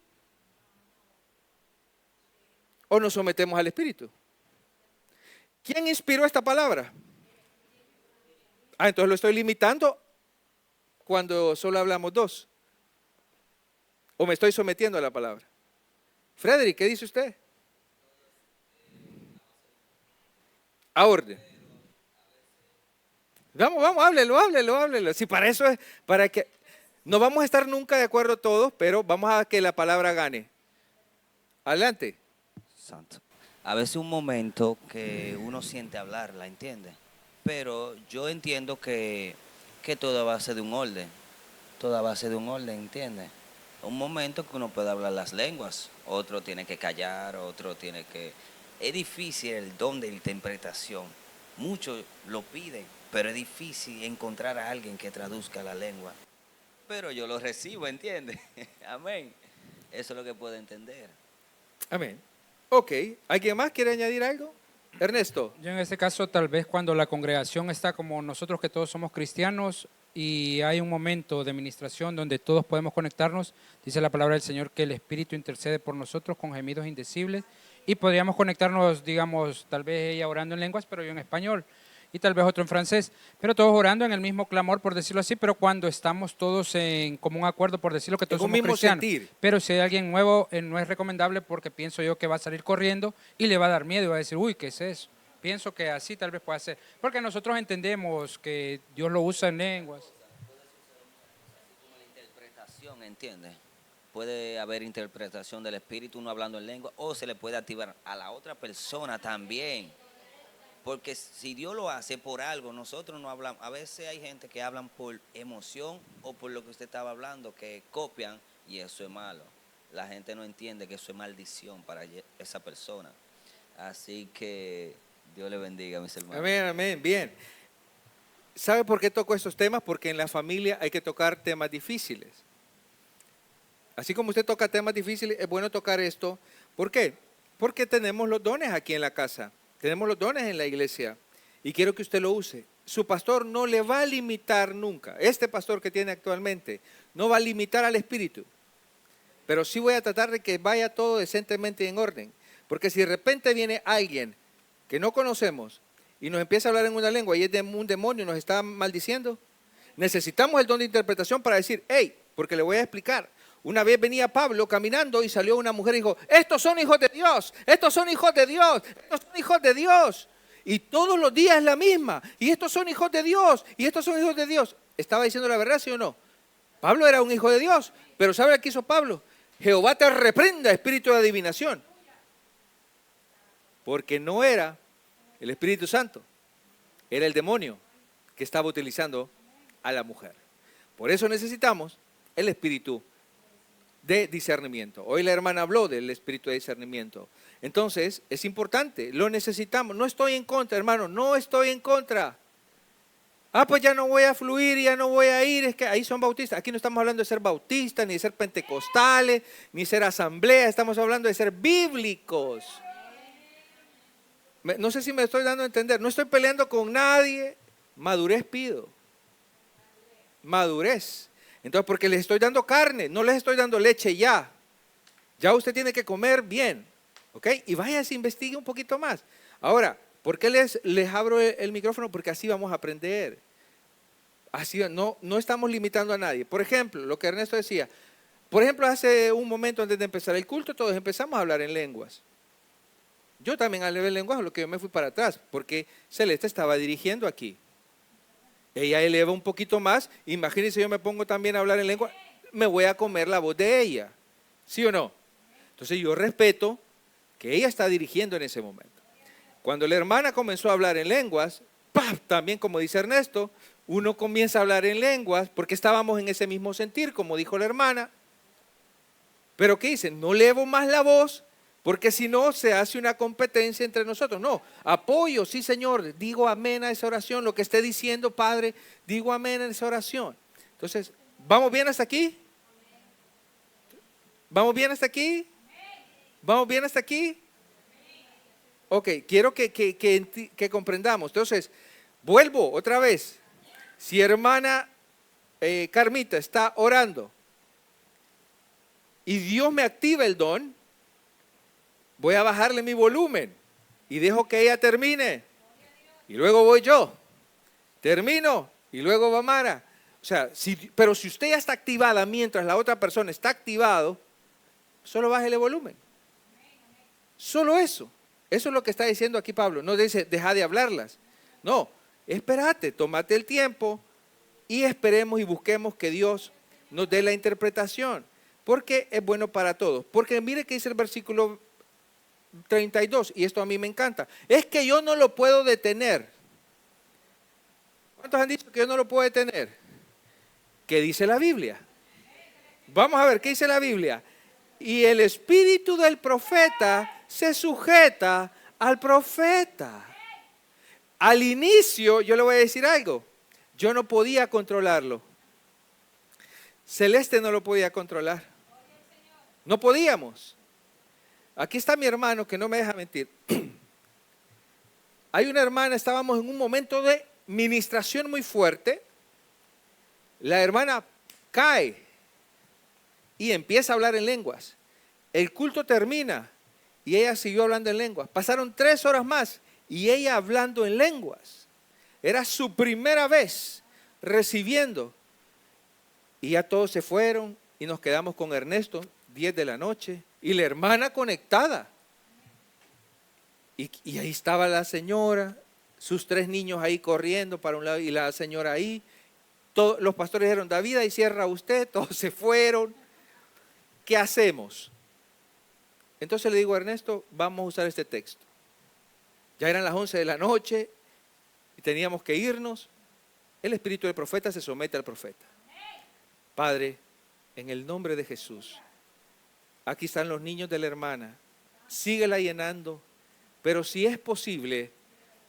¿O nos sometemos al Espíritu? ¿Quién inspiró esta palabra? Entonces lo estoy limitando cuando solo hablamos 2. ¿O me estoy sometiendo a la palabra? Frederick, ¿qué dice usted? A orden. Vamos, háblelo. Si para eso es, para que no vamos a estar nunca de acuerdo todos, pero vamos a que la palabra gane. Adelante. Santo. A veces un momento que uno siente hablarla, ¿entiende? Pero yo entiendo que todo va a ser de un orden. Toda base de un orden, ¿entiende? Un momento que uno puede hablar las lenguas, otro tiene que callar, otro tiene que... Es difícil el don de interpretación. Muchos lo piden, pero es difícil encontrar a alguien que traduzca la lengua. Pero yo lo recibo, ¿entiende? Amén. Eso es lo que puedo entender. Amén. Ok. ¿Alguien más quiere añadir algo? Ernesto. Yo en este caso tal vez cuando la congregación está como nosotros que todos somos cristianos y hay un momento de ministración donde todos podemos conectarnos, dice la palabra del Señor que el Espíritu intercede por nosotros con gemidos indecibles y podríamos conectarnos, digamos, tal vez ella orando en lenguas, pero yo en español y tal vez otro en francés, pero todos orando en el mismo clamor, por decirlo así, pero cuando estamos todos en común acuerdo, por decirlo que todos En un somos mismo cristianos. sentir. Pero si hay alguien nuevo, no es recomendable porque pienso yo que va a salir corriendo y le va a dar miedo y va a decir, uy, ¿qué es eso? Pienso que así tal vez pueda ser, porque nosotros entendemos que Dios lo usa en lenguas. Como la interpretación, ¿entiendes? Puede haber interpretación del espíritu, uno hablando en lengua, o se le puede activar a la otra persona también. Porque si Dios lo hace por algo, nosotros no hablamos. A veces hay gente que hablan por emoción o por lo que usted estaba hablando, que copian y eso es malo. La gente no entiende que eso es maldición para esa persona. Así que Dios le bendiga, mis hermanos. Amén, amén. Bien. ¿Sabe por qué toco estos temas? Porque en la familia hay que tocar temas difíciles. Así como usted toca temas difíciles, es bueno tocar esto. ¿Por qué? Porque tenemos los dones aquí en la casa. Tenemos los dones en la iglesia. Y quiero que usted lo use. Su pastor no le va a limitar nunca. Este pastor que tiene actualmente no va a limitar al espíritu. pero sí voy a tratar de que vaya todo decentemente en orden. Porque si de repente viene alguien que no conocemos y nos empieza a hablar en una lengua y es de un demonio y nos está maldiciendo, necesitamos el don de interpretación para decir, hey, porque le voy a explicar. Una vez venía Pablo caminando y salió una mujer y dijo, estos son hijos de Dios, estos son hijos de Dios, estos son hijos de Dios. Y todos los días es la misma. Y estos son hijos de Dios, y estos son hijos de Dios. ¿Estaba diciendo la verdad, sí o no? Pablo era un hijo de Dios, pero ¿sabe qué hizo Pablo? Jehová te reprenda, espíritu de adivinación. Porque no era el Espíritu Santo, era el demonio que estaba utilizando a la mujer. Por eso necesitamos el espíritu de discernimiento. Hoy la hermana habló del espíritu de discernimiento. Entonces, es importante, lo necesitamos. No estoy en contra, hermano, no estoy en contra. Pues ya no voy a fluir, ya no voy a ir, es que ahí son bautistas. Aquí no estamos hablando de ser bautistas, ni de ser pentecostales, ni ser asamblea, estamos hablando de ser bíblicos. No sé si me estoy dando a entender, no estoy peleando con nadie, madurez pido. Madurez. Entonces, porque les estoy dando carne, no les estoy dando leche ya. Ya usted tiene que comer bien, ¿ok? Y váyase, investigue un poquito más. Ahora, ¿por qué les abro el micrófono? Porque así vamos a aprender. Así no estamos limitando a nadie. Por ejemplo, lo que Ernesto decía. Por ejemplo, hace un momento antes de empezar el culto, todos empezamos a hablar en lenguas. Yo también hablé en lenguas, lo que yo me fui para atrás, porque Celeste estaba dirigiendo aquí. Ella eleva un poquito más. Imagínense, yo me pongo también a hablar en lengua, me voy a comer la voz de ella. ¿Sí o no? Entonces yo respeto que ella está dirigiendo en ese momento. Cuando la hermana comenzó a hablar en lenguas, ¡pam!, también como dice Ernesto, uno comienza a hablar en lenguas porque estábamos en ese mismo sentir, como dijo la hermana. Pero ¿qué dicen? No elevo más la voz porque si no se hace una competencia entre nosotros. No, apoyo, sí Señor, digo amén a esa oración, lo que esté diciendo Padre, digo amén a esa oración. Entonces, ¿vamos bien hasta aquí? ¿Vamos bien hasta aquí? ¿Vamos bien hasta aquí? Ok, quiero que comprendamos. Entonces, vuelvo otra vez. Si hermana Carmita está orando y Dios me activa el don, voy a bajarle mi volumen y dejo que ella termine. Y luego voy yo. Termino y luego va Mara. O sea, pero si usted ya está activada mientras la otra persona está activado, solo bájele volumen. Solo eso. Eso es lo que está diciendo aquí Pablo. No dice, deja de hablarlas. No, espérate, tómate el tiempo y esperemos y busquemos que Dios nos dé la interpretación. Porque es bueno para todos. Porque mire que dice el versículo 32, y esto a mí me encanta. Es que yo no lo puedo detener. ¿Cuántos han dicho que yo no lo puedo detener? ¿Qué dice la Biblia? Vamos a ver, ¿qué dice la Biblia? Y el espíritu del profeta se sujeta al profeta. Al inicio, yo le voy a decir algo, yo no podía controlarlo. Celeste no lo podía controlar. No podíamos. Aquí está mi hermano que no me deja mentir. Hay una hermana, estábamos en un momento de ministración muy fuerte. La hermana cae y empieza a hablar en lenguas. El culto termina y ella siguió hablando en lenguas. Pasaron 3 horas más y ella hablando en lenguas. Era su primera vez recibiendo. Y ya todos se fueron y nos quedamos con Ernesto, 10 de la noche. Y la hermana conectada. Y ahí estaba la señora, sus 3 niños ahí corriendo para un lado y la señora ahí. Los pastores dijeron, David, ahí cierra usted, todos se fueron. ¿Qué hacemos? Entonces le digo a Ernesto, vamos a usar este texto. Ya eran las 11 de la noche y teníamos que irnos. El espíritu del profeta se somete al profeta. Padre, en el nombre de Jesús, aquí están los niños de la hermana, síguela llenando, pero si es posible,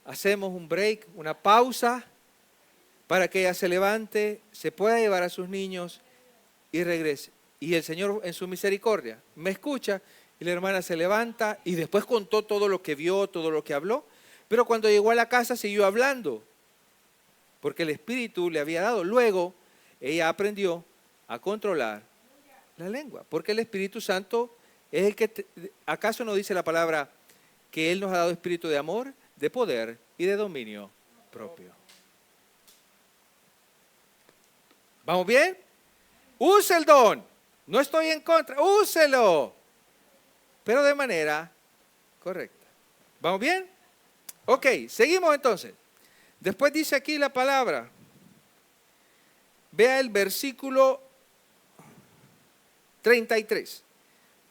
hacemos un break, una pausa, para que ella se levante, se pueda llevar a sus niños y regrese. Y el Señor en su misericordia me escucha y la hermana se levanta y después contó todo lo que vio, todo lo que habló, pero cuando llegó a la casa siguió hablando, porque el Espíritu le había dado. Luego ella aprendió a controlar la lengua. Porque el Espíritu Santo es el que, ¿acaso no dice la palabra que Él nos ha dado espíritu de amor, de poder y de dominio propio? ¿Vamos bien? Use el don. No estoy en contra. Úselo. Pero de manera correcta. ¿Vamos bien? Ok, seguimos entonces. Después dice aquí la palabra. Vea el versículo 33.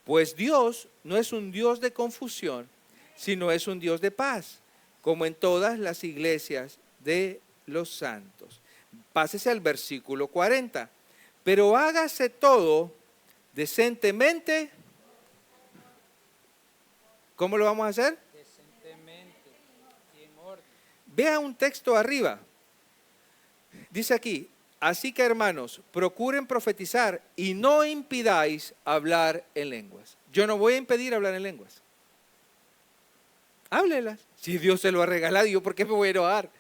Pues Dios no es un Dios de confusión, sino es un Dios de paz, como en todas las iglesias de los santos. Pásese al versículo 40. Pero hágase todo decentemente. ¿Cómo lo vamos a hacer? Decentemente y en orden. Vea un texto arriba. Dice aquí, así que hermanos, procuren profetizar y no impidáis hablar en lenguas. Yo no voy a impedir hablar en lenguas. Háblelas. Si Dios se lo ha regalado, ¿yo por qué me voy a enojar?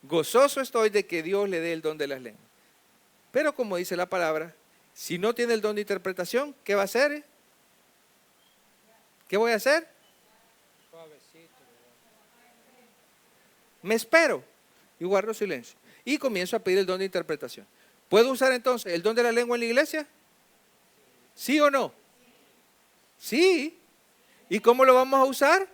Gozoso estoy de que Dios le dé el don de las lenguas. Pero como dice la palabra, si no tiene el don de interpretación, ¿qué va a hacer? ¿Qué voy a hacer? Suavecito. Me espero y guardo silencio. Y comienzo a pedir el don de interpretación. ¿Puedo usar entonces el don de la lengua en la iglesia? ¿Sí o no? Sí. ¿Y cómo lo vamos a usar?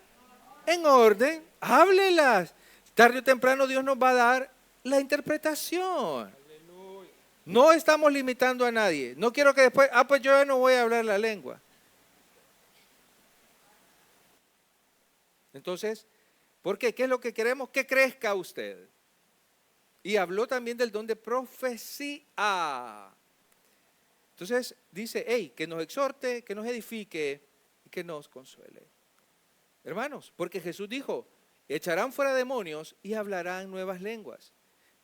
En orden. Háblelas. Tarde o temprano Dios nos va a dar la interpretación. Aleluya. No estamos limitando a nadie. No quiero que después, pues yo ya no voy a hablar la lengua. Entonces, ¿por qué? ¿Qué es lo que queremos? Que crezca usted. Y habló también del don de profecía. Entonces dice, hey, que nos exhorte, que nos edifique y que nos consuele. Hermanos, porque Jesús dijo, echarán fuera demonios y hablarán nuevas lenguas.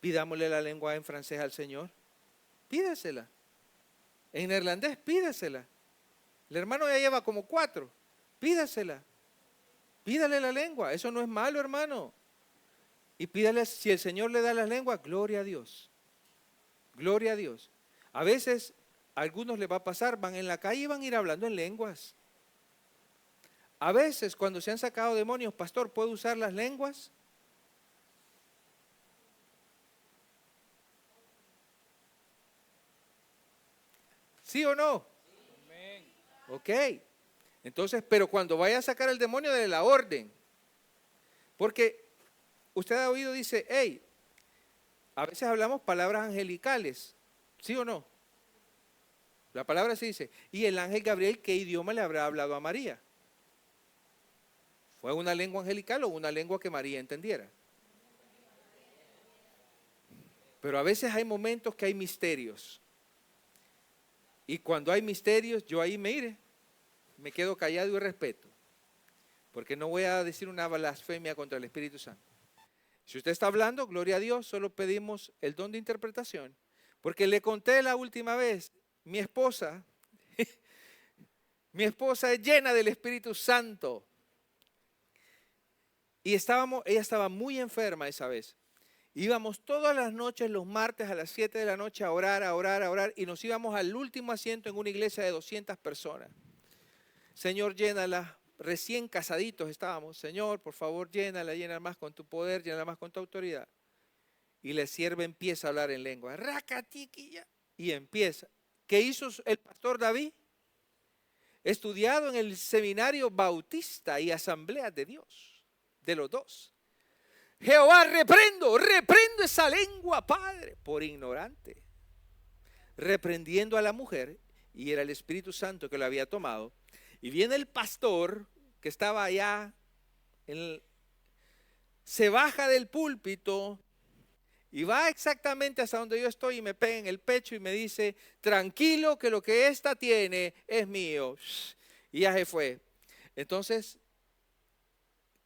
Pidámosle la lengua en francés al Señor. Pídasela. En neerlandés, pídasela. El hermano ya lleva como 4. Pídasela. Pídale la lengua. Eso no es malo, hermano. Y pídale, si el Señor le da las lenguas, gloria a Dios. Gloria a Dios. A veces a algunos les va a pasar, van en la calle y van a ir hablando en lenguas. A veces cuando se han sacado demonios, pastor, ¿puedo usar las lenguas? ¿Sí o no? Amén. Ok. Entonces, pero cuando vaya a sacar el demonio, de la orden. Porque usted ha oído, dice, hey, a veces hablamos palabras angelicales. ¿Sí o no? La palabra se dice, y el ángel Gabriel, ¿qué idioma le habrá hablado a María? ¿Fue una lengua angelical o una lengua que María entendiera? Pero a veces hay momentos que hay misterios. Y cuando hay misterios, yo ahí me quedo callado y respeto. Porque no voy a decir una blasfemia contra el Espíritu Santo. Si usted está hablando, gloria a Dios, solo pedimos el don de interpretación. Porque le conté la última vez, mi esposa es llena del Espíritu Santo. Y ella estaba muy enferma esa vez. Íbamos todas las noches, los martes a las 7 de la noche a orar, y nos íbamos al último asiento en una iglesia de 200 personas. Señor, llénala. Recién casaditos estábamos. Señor, por favor, llénala más con tu poder, llénala más con tu autoridad. Y la sierva empieza a hablar en lengua. Racatiquilla. Y empieza. ¿Qué hizo el pastor David? Estudiado en el seminario bautista y asamblea de Dios, de los dos. Jehová, reprendo esa lengua, Padre, por ignorante. Reprendiendo a la mujer, y era el Espíritu Santo que lo había tomado. Y viene el pastor que estaba allá, se baja del púlpito y va exactamente hasta donde yo estoy y me pega en el pecho y me dice, tranquilo que lo que ésta tiene es mío. Y ya se fue. Entonces,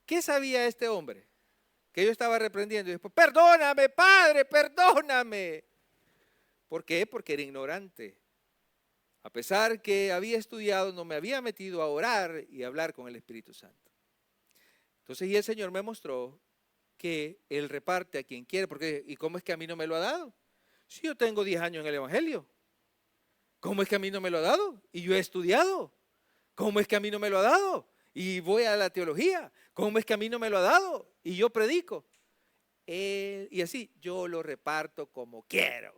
¿qué sabía este hombre? Que yo estaba reprendiendo y después, perdóname, Padre, perdóname. ¿Por qué? Porque era ignorante. A pesar que había estudiado, no me había metido a orar y a hablar con el Espíritu Santo. Entonces, y el Señor me mostró que Él reparte a quien quiere, porque ¿y cómo es que a mí no me lo ha dado? Si yo tengo 10 años en el Evangelio. ¿Cómo es que a mí no me lo ha dado? Y yo he estudiado. ¿Cómo es que a mí no me lo ha dado? Y voy a la teología. ¿Cómo es que a mí no me lo ha dado? Y yo predico. Y así yo lo reparto como quiero.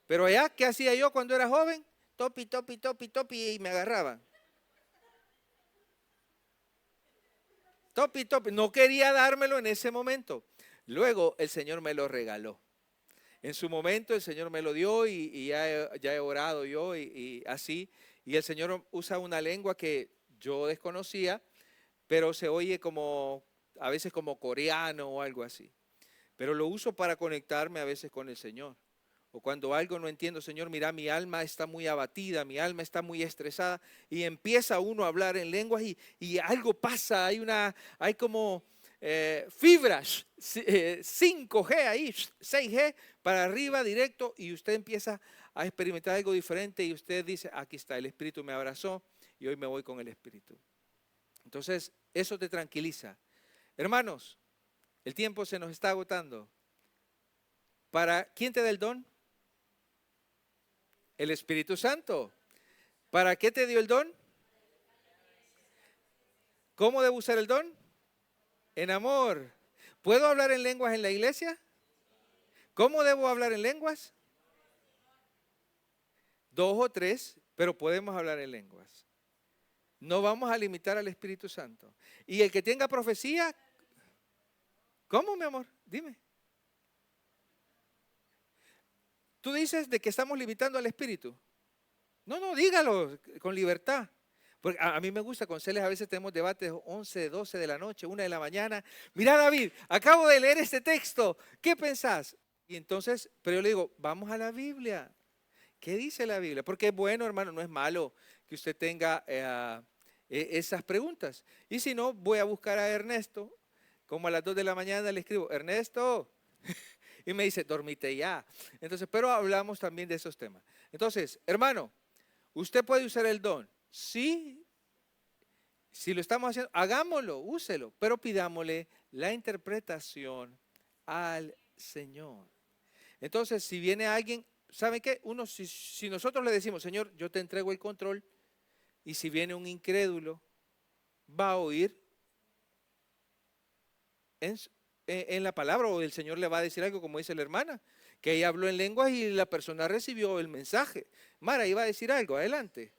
Pero allá, ¿qué hacía yo cuando era joven? Topi, topi, topi, topi, y me agarraban. Topi, topi. No quería dármelo en ese momento. Luego el Señor me lo regaló. En su momento el Señor me lo dio y ya he orado yo y así. Y el Señor usa una lengua que yo desconocía, pero se oye como, a veces como coreano o algo así. Pero lo uso para conectarme a veces con el Señor. O cuando algo no entiendo, Señor, mira, mi alma está muy abatida, mi alma está muy estresada. Y empieza uno a hablar en lenguas y algo pasa, hay como fibras, 5G ahí, 6G para arriba directo y usted empieza a experimentar algo diferente y usted dice, aquí está, el Espíritu me abrazó y hoy me voy con el Espíritu. Entonces, eso te tranquiliza. Hermanos, el tiempo se nos está agotando. ¿Para quién te da el don? El Espíritu Santo. ¿Para qué te dio el don? ¿Cómo debo usar el don? En amor. ¿Puedo hablar en lenguas en la iglesia? ¿Cómo debo hablar en lenguas? 2 o 3, pero podemos hablar en lenguas. No vamos a limitar al Espíritu Santo. Y el que tenga profecía, ¿cómo, mi amor? Dime. Tú dices de que estamos limitando al Espíritu. No, dígalo con libertad. Porque a mí me gusta con Celes, a veces tenemos debates 11, 12 de la noche, 1 de la mañana. Mira, David, acabo de leer este texto, ¿qué pensás? Y entonces, pero yo le digo, vamos a la Biblia. ¿Qué dice la Biblia? Porque es bueno, hermano, no es malo que usted tenga esas preguntas. Y si no, voy a buscar a Ernesto, como a las 2 de la mañana le escribo, Ernesto, y me dice, dormite ya. Entonces, pero hablamos también de esos temas. Entonces, hermano, usted puede usar el don. Sí, si lo estamos haciendo, hagámoslo, úselo, pero pidámosle la interpretación al Señor. Entonces, si viene alguien, ¿sabe qué? Si nosotros le decimos, Señor, yo te entrego el control, y si viene un incrédulo, va a oír en la palabra, o el Señor le va a decir algo, como dice la hermana, que ella habló en lenguas y la persona recibió el mensaje. Mara, iba a decir algo, adelante.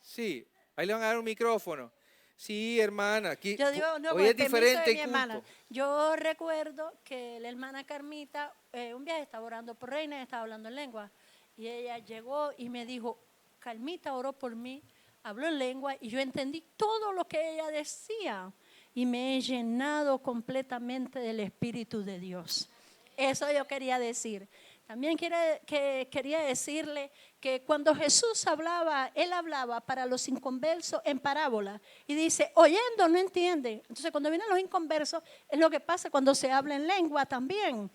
Sí, ahí le van a dar un micrófono. Sí, hermana, aquí Yo digo, no, con hoy el es permiso diferente de el mi culto. hermana. Yo recuerdo que la hermana Carmita, un viaje estaba orando por Reina y estaba hablando en lengua. Y ella llegó y me dijo, Carmita oró por mí, habló en lengua y yo entendí todo lo que ella decía. Y me he llenado completamente del Espíritu de Dios. Eso yo quería decir. También quería decirle que cuando Jesús hablaba, Él hablaba para los inconversos en parábola. Y dice, oyendo no entienden. Entonces cuando vienen los inconversos, es lo que pasa cuando se habla en lengua también.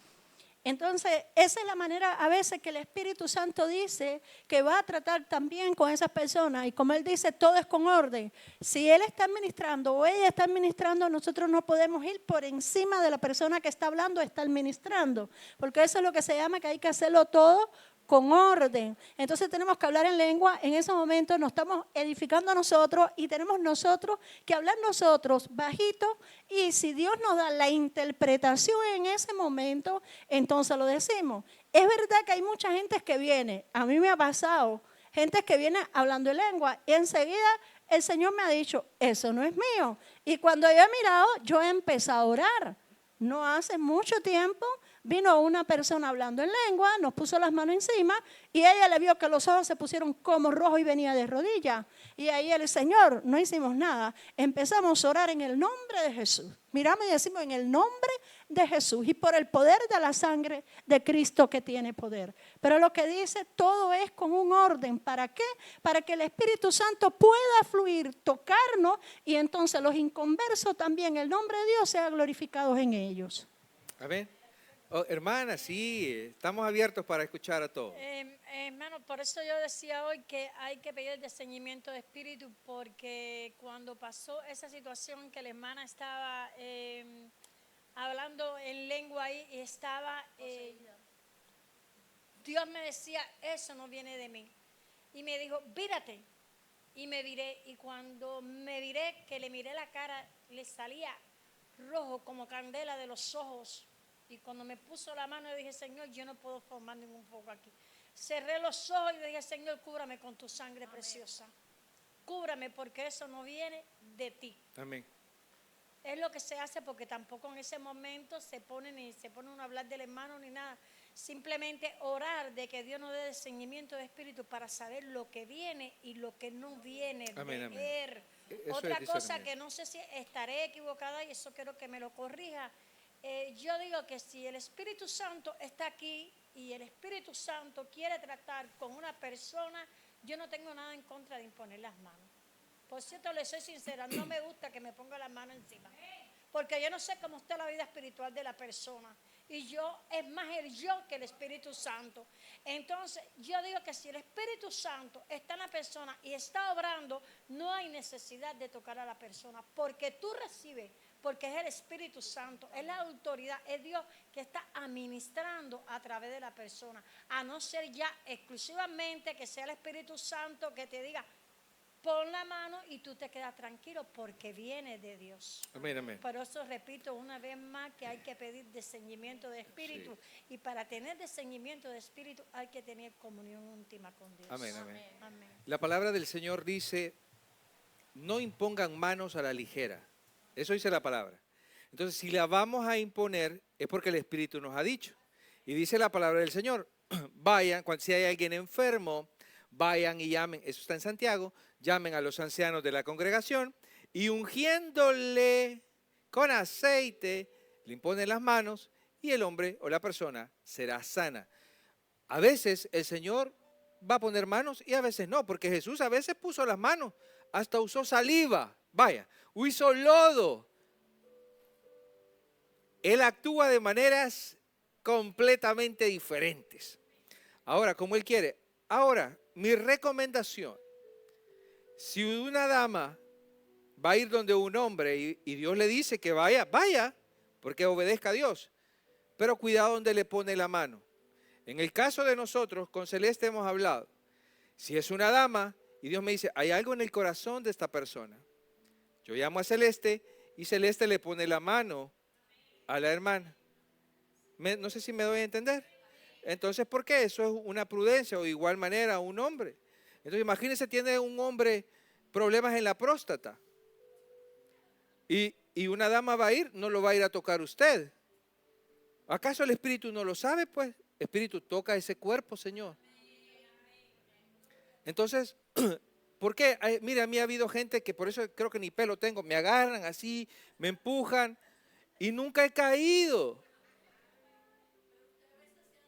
Entonces, esa es la manera a veces que el Espíritu Santo dice que va a tratar también con esas personas. Y como Él dice, todo es con orden. Si Él está administrando o ella está administrando, nosotros no podemos ir por encima de la persona que está hablando o está administrando. Porque eso es lo que se llama que hay que hacerlo todo con orden. Entonces tenemos que hablar en lengua. En ese momento nos estamos edificando a nosotros y tenemos nosotros que hablar nosotros bajito, y si Dios nos da la interpretación en ese momento, entonces lo decimos. Es verdad que hay mucha gente que viene, a mí me ha pasado, gente que viene hablando en lengua y enseguida el Señor me ha dicho, eso no es mío. Y cuando yo he mirado, yo he empezado a orar. No hace mucho tiempo vino una persona hablando en lengua, nos puso las manos encima y ella le vio que los ojos se pusieron como rojos y venía de rodillas. Y ahí el Señor, no hicimos nada. Empezamos a orar en el nombre de Jesús. Miramos y decimos en el nombre de Jesús y por el poder de la sangre de Cristo que tiene poder. Pero lo que dice, todo es con un orden. ¿Para qué? Para que el Espíritu Santo pueda fluir, tocarnos y entonces los inconversos también, el nombre de Dios sea glorificado en ellos. Amén. Oh, hermana, sí, estamos abiertos para escuchar a todos. Hermano, por eso yo decía hoy que hay que pedir el discernimiento de espíritu, porque cuando pasó esa situación que la hermana estaba hablando en lengua ahí, estaba Dios me decía, eso no viene de mí. Y me dijo, vírate. Y me viré. Y cuando me viré, que le miré la cara, le salía rojo como candela de los ojos. Y cuando me puso la mano, le dije, Señor, yo no puedo formar ningún fuego aquí. Cerré los ojos y le dije, Señor, cúbrame con tu sangre preciosa. Cúbrame porque eso no viene de ti. Amén. Es lo que se hace porque tampoco en ese momento se pone uno a hablar del hermano ni nada. Simplemente orar de que Dios nos dé discernimiento de espíritu para saber lo que viene y lo que no viene Amén, de amén. Él. Eso Otra es cosa discernimiento. que no sé si estaré equivocada y eso quiero que me lo corrija. Yo digo que si el Espíritu Santo está aquí y el Espíritu Santo quiere tratar con una persona, yo no tengo nada en contra de imponer las manos. Por cierto, le soy sincera, no me gusta que me ponga las manos encima. Porque yo no sé cómo está la vida espiritual de la persona. Y yo, es más el yo que el Espíritu Santo. Entonces, yo digo que si el Espíritu Santo está en la persona y está obrando, no hay necesidad de tocar a la persona. Porque tú recibes, porque es el Espíritu Santo, es la autoridad, es Dios que está administrando a través de la persona. A no ser ya exclusivamente que sea el Espíritu Santo que te diga, pon la mano y tú te quedas tranquilo porque viene de Dios. Amén, amén. Por eso repito una vez más que hay que pedir discernimiento de espíritu. Y para tener discernimiento de espíritu hay que tener comunión íntima con Dios. Amén, amén. Amén. La palabra del Señor dice, no impongan manos a la ligera. Eso dice la palabra. Entonces, si la vamos a imponer, es porque el Espíritu nos ha dicho. Y dice la palabra del Señor, vayan, si hay alguien enfermo, vayan y llamen, eso está en Santiago, llamen a los ancianos de la congregación y ungiéndole con aceite, le imponen las manos y el hombre o la persona será sana. A veces el Señor va a poner manos y a veces no, porque Jesús a veces puso las manos, hasta usó saliva, vaya, usó lodo. Él actúa de maneras completamente diferentes. Ahora, como Él quiere. Ahora, mi recomendación, si una dama va a ir donde un hombre y Dios le dice que vaya, vaya, porque obedezca a Dios, pero cuidado donde le pone la mano. En el caso de nosotros, con Celeste hemos hablado, si es una dama y Dios me dice, hay algo en el corazón de esta persona, yo llamo a Celeste y Celeste le pone la mano a la hermana. No sé si me doy a entender. Entonces, ¿por qué? Eso es una prudencia o de igual manera un hombre. Entonces, imagínense, tiene un hombre problemas en la próstata y una dama va a ir, no lo va a ir a tocar usted. ¿Acaso el Espíritu no lo sabe? Pues, Espíritu, toca ese cuerpo, Señor. Entonces, ¿por qué? Mira, a mí ha habido gente que por eso creo que ni pelo tengo, me agarran así, me empujan y nunca he caído.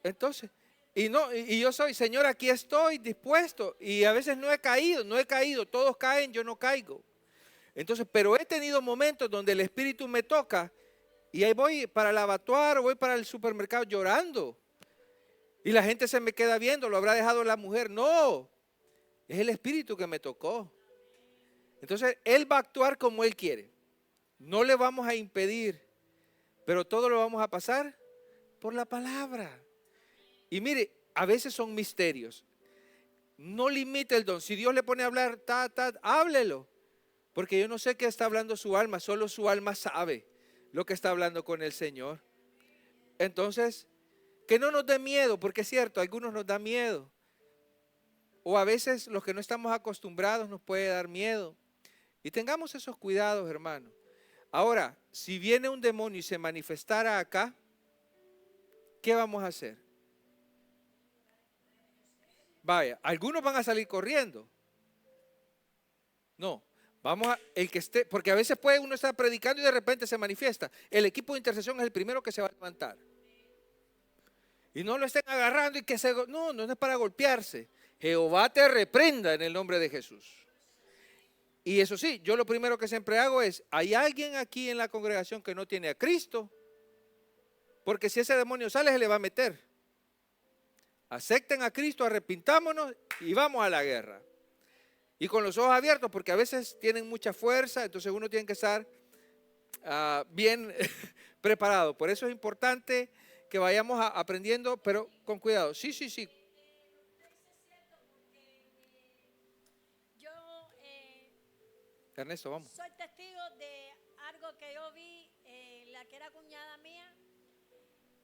Entonces, y yo soy, Señor, aquí estoy dispuesto. Y a veces no he caído, todos caen, yo no caigo. Entonces, pero he tenido momentos donde el Espíritu me toca y ahí voy para el abattoir o voy para el supermercado llorando. Y la gente se me queda viendo, lo habrá dejado la mujer. No, es el Espíritu que me tocó. Entonces, Él va a actuar como Él quiere. No le vamos a impedir, pero todo lo vamos a pasar por la palabra. Y mire, a veces son misterios. No limite el don. Si Dios le pone a hablar, háblelo. Porque yo no sé qué está hablando su alma, solo su alma sabe lo que está hablando con el Señor. Entonces, que no nos dé miedo, porque es cierto, a algunos nos da miedo. O a veces los que no estamos acostumbrados nos puede dar miedo. Y tengamos esos cuidados, hermano. Ahora, si viene un demonio y se manifestara acá, ¿qué vamos a hacer? Vaya, algunos van a salir corriendo. No, el que esté, porque a veces puede uno estar predicando y de repente se manifiesta. El equipo de intercesión es el primero que se va a levantar. Y no lo estén agarrando y que no es para golpearse. Jehová te reprenda en el nombre de Jesús. Y eso sí, yo lo primero que siempre hago es, ¿hay alguien aquí en la congregación que no tiene a Cristo? Porque si ese demonio sale, se le va a meter. Acepten a Cristo, arrepintámonos y vamos a la guerra. Y con los ojos abiertos, porque a veces tienen mucha fuerza, entonces uno tiene que estar bien preparado. Por eso es importante que vayamos aprendiendo, pero con cuidado. Sí. Yo Ernesto, vamos. soy testigo de algo que yo vi, la que era cuñada mía.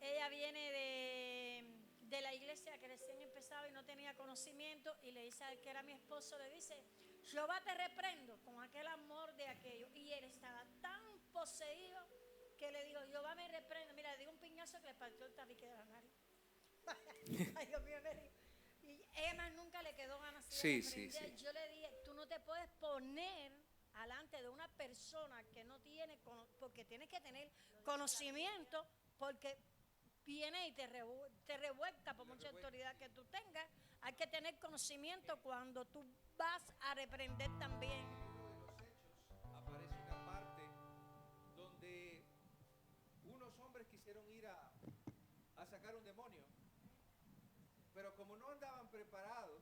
Ella viene de la iglesia que recién empezaba y no tenía conocimiento, y le dice al que era mi esposo, le dice: Jehová te reprendo, con aquel amor de aquello. Y él estaba tan poseído que le dijo: Jehová me reprende. Mira, le dio un piñazo que le partió el tabique de la nariz. Ay, Dios mío, me dijo. Y ella más nunca le quedó ganas de Sí. reprender. Yo le dije: tú no te puedes poner alante de una persona que no tiene, porque tienes que tener conocimiento, porque viene y te revuelca por mucha autoridad que tú tengas. Hay que tener conocimiento cuando tú vas a reprender también. Aparece una parte donde unos hombres quisieron ir a sacar un demonio, pero como no andaban preparados,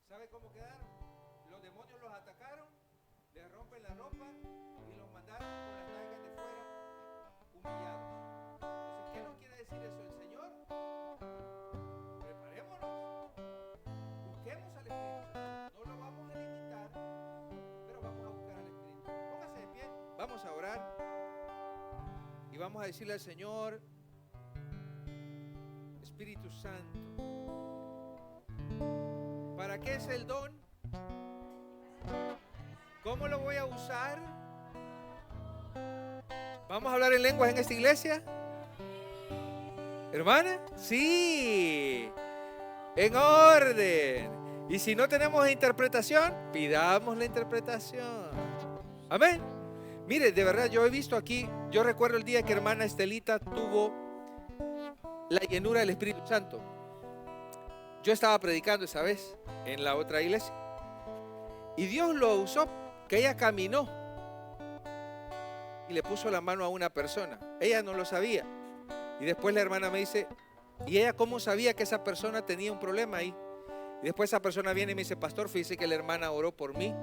¿sabe cómo quedaron? Los demonios los atacaron, les rompen la ropa y los mandaron con las nalgas de fuera, humillados. Entonces, ¿qué nos quiere decir eso el Señor? Preparémonos, busquemos al Espíritu Santo. No lo vamos a limitar, pero vamos a buscar al Espíritu. Póngase de pie, vamos a orar y vamos a decirle al Señor: Espíritu Santo, ¿para qué es el don? ¿Cómo lo voy a usar? ¿Vamos a hablar en lenguas en esta iglesia? ¿Hermana? Sí, en orden. Y si no tenemos interpretación, pidamos la interpretación. Amén. Mire, de verdad, yo he visto aquí, yo recuerdo el día que hermana Estelita tuvo la llenura del Espíritu Santo. Yo estaba predicando esa vez en la otra iglesia y Dios lo usó, que ella caminó y le puso la mano a una persona. Ella no lo sabía. Y después la hermana me dice: ¿y ella cómo sabía que esa persona tenía un problema ahí? Y después esa persona viene y me dice: pastor, fíjese que la hermana oró por mí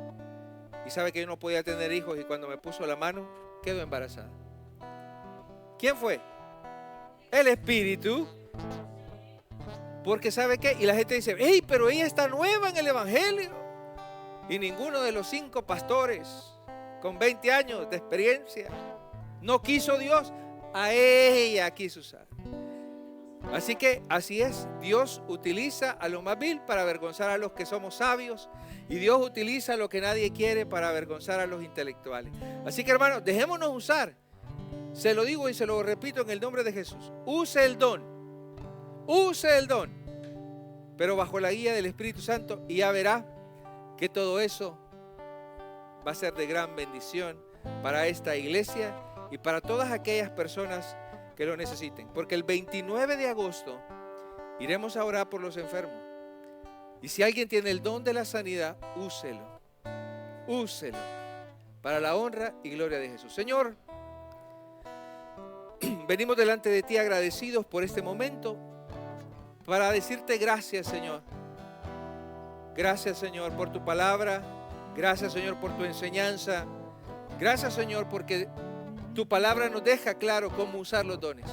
y sabe que yo no podía tener hijos, y cuando me puso la mano quedó embarazada. ¿Quién fue? El Espíritu. Porque ¿sabe qué? Y la gente dice: hey, pero ella está nueva en el Evangelio. Y ninguno de los 5 pastores con 20 años de experiencia no quiso Dios. A ella quiso usar. Así que así es. Dios utiliza a lo más vil para avergonzar a los que somos sabios, y Dios utiliza lo que nadie quiere para avergonzar a los intelectuales. Así que, hermanos, dejémonos usar. Se lo digo y se lo repito en el nombre de Jesús: use el don, pero bajo la guía del Espíritu Santo, y ya verá que todo eso va a ser de gran bendición para esta iglesia y para todas aquellas personas que lo necesiten. Porque el 29 de agosto iremos a orar por los enfermos. Y si alguien tiene el don de la sanidad, úselo para la honra y gloria de Jesús. Señor, venimos delante de ti agradecidos por este momento, para decirte gracias, Señor. Gracias, Señor, por tu palabra. Gracias, Señor, por tu enseñanza. Gracias, Señor, porque tu palabra nos deja claro cómo usar los dones.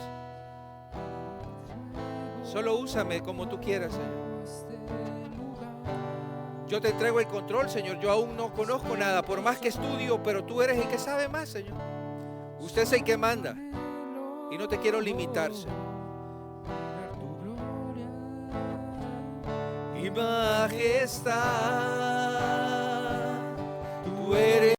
Solo úsame como tú quieras, Señor. Yo te entrego el control, Señor. Yo aún no conozco nada, por más que estudio, pero tú eres el que sabe más, Señor. Usted es el que manda y no te quiero limitar, Señor. Y majestad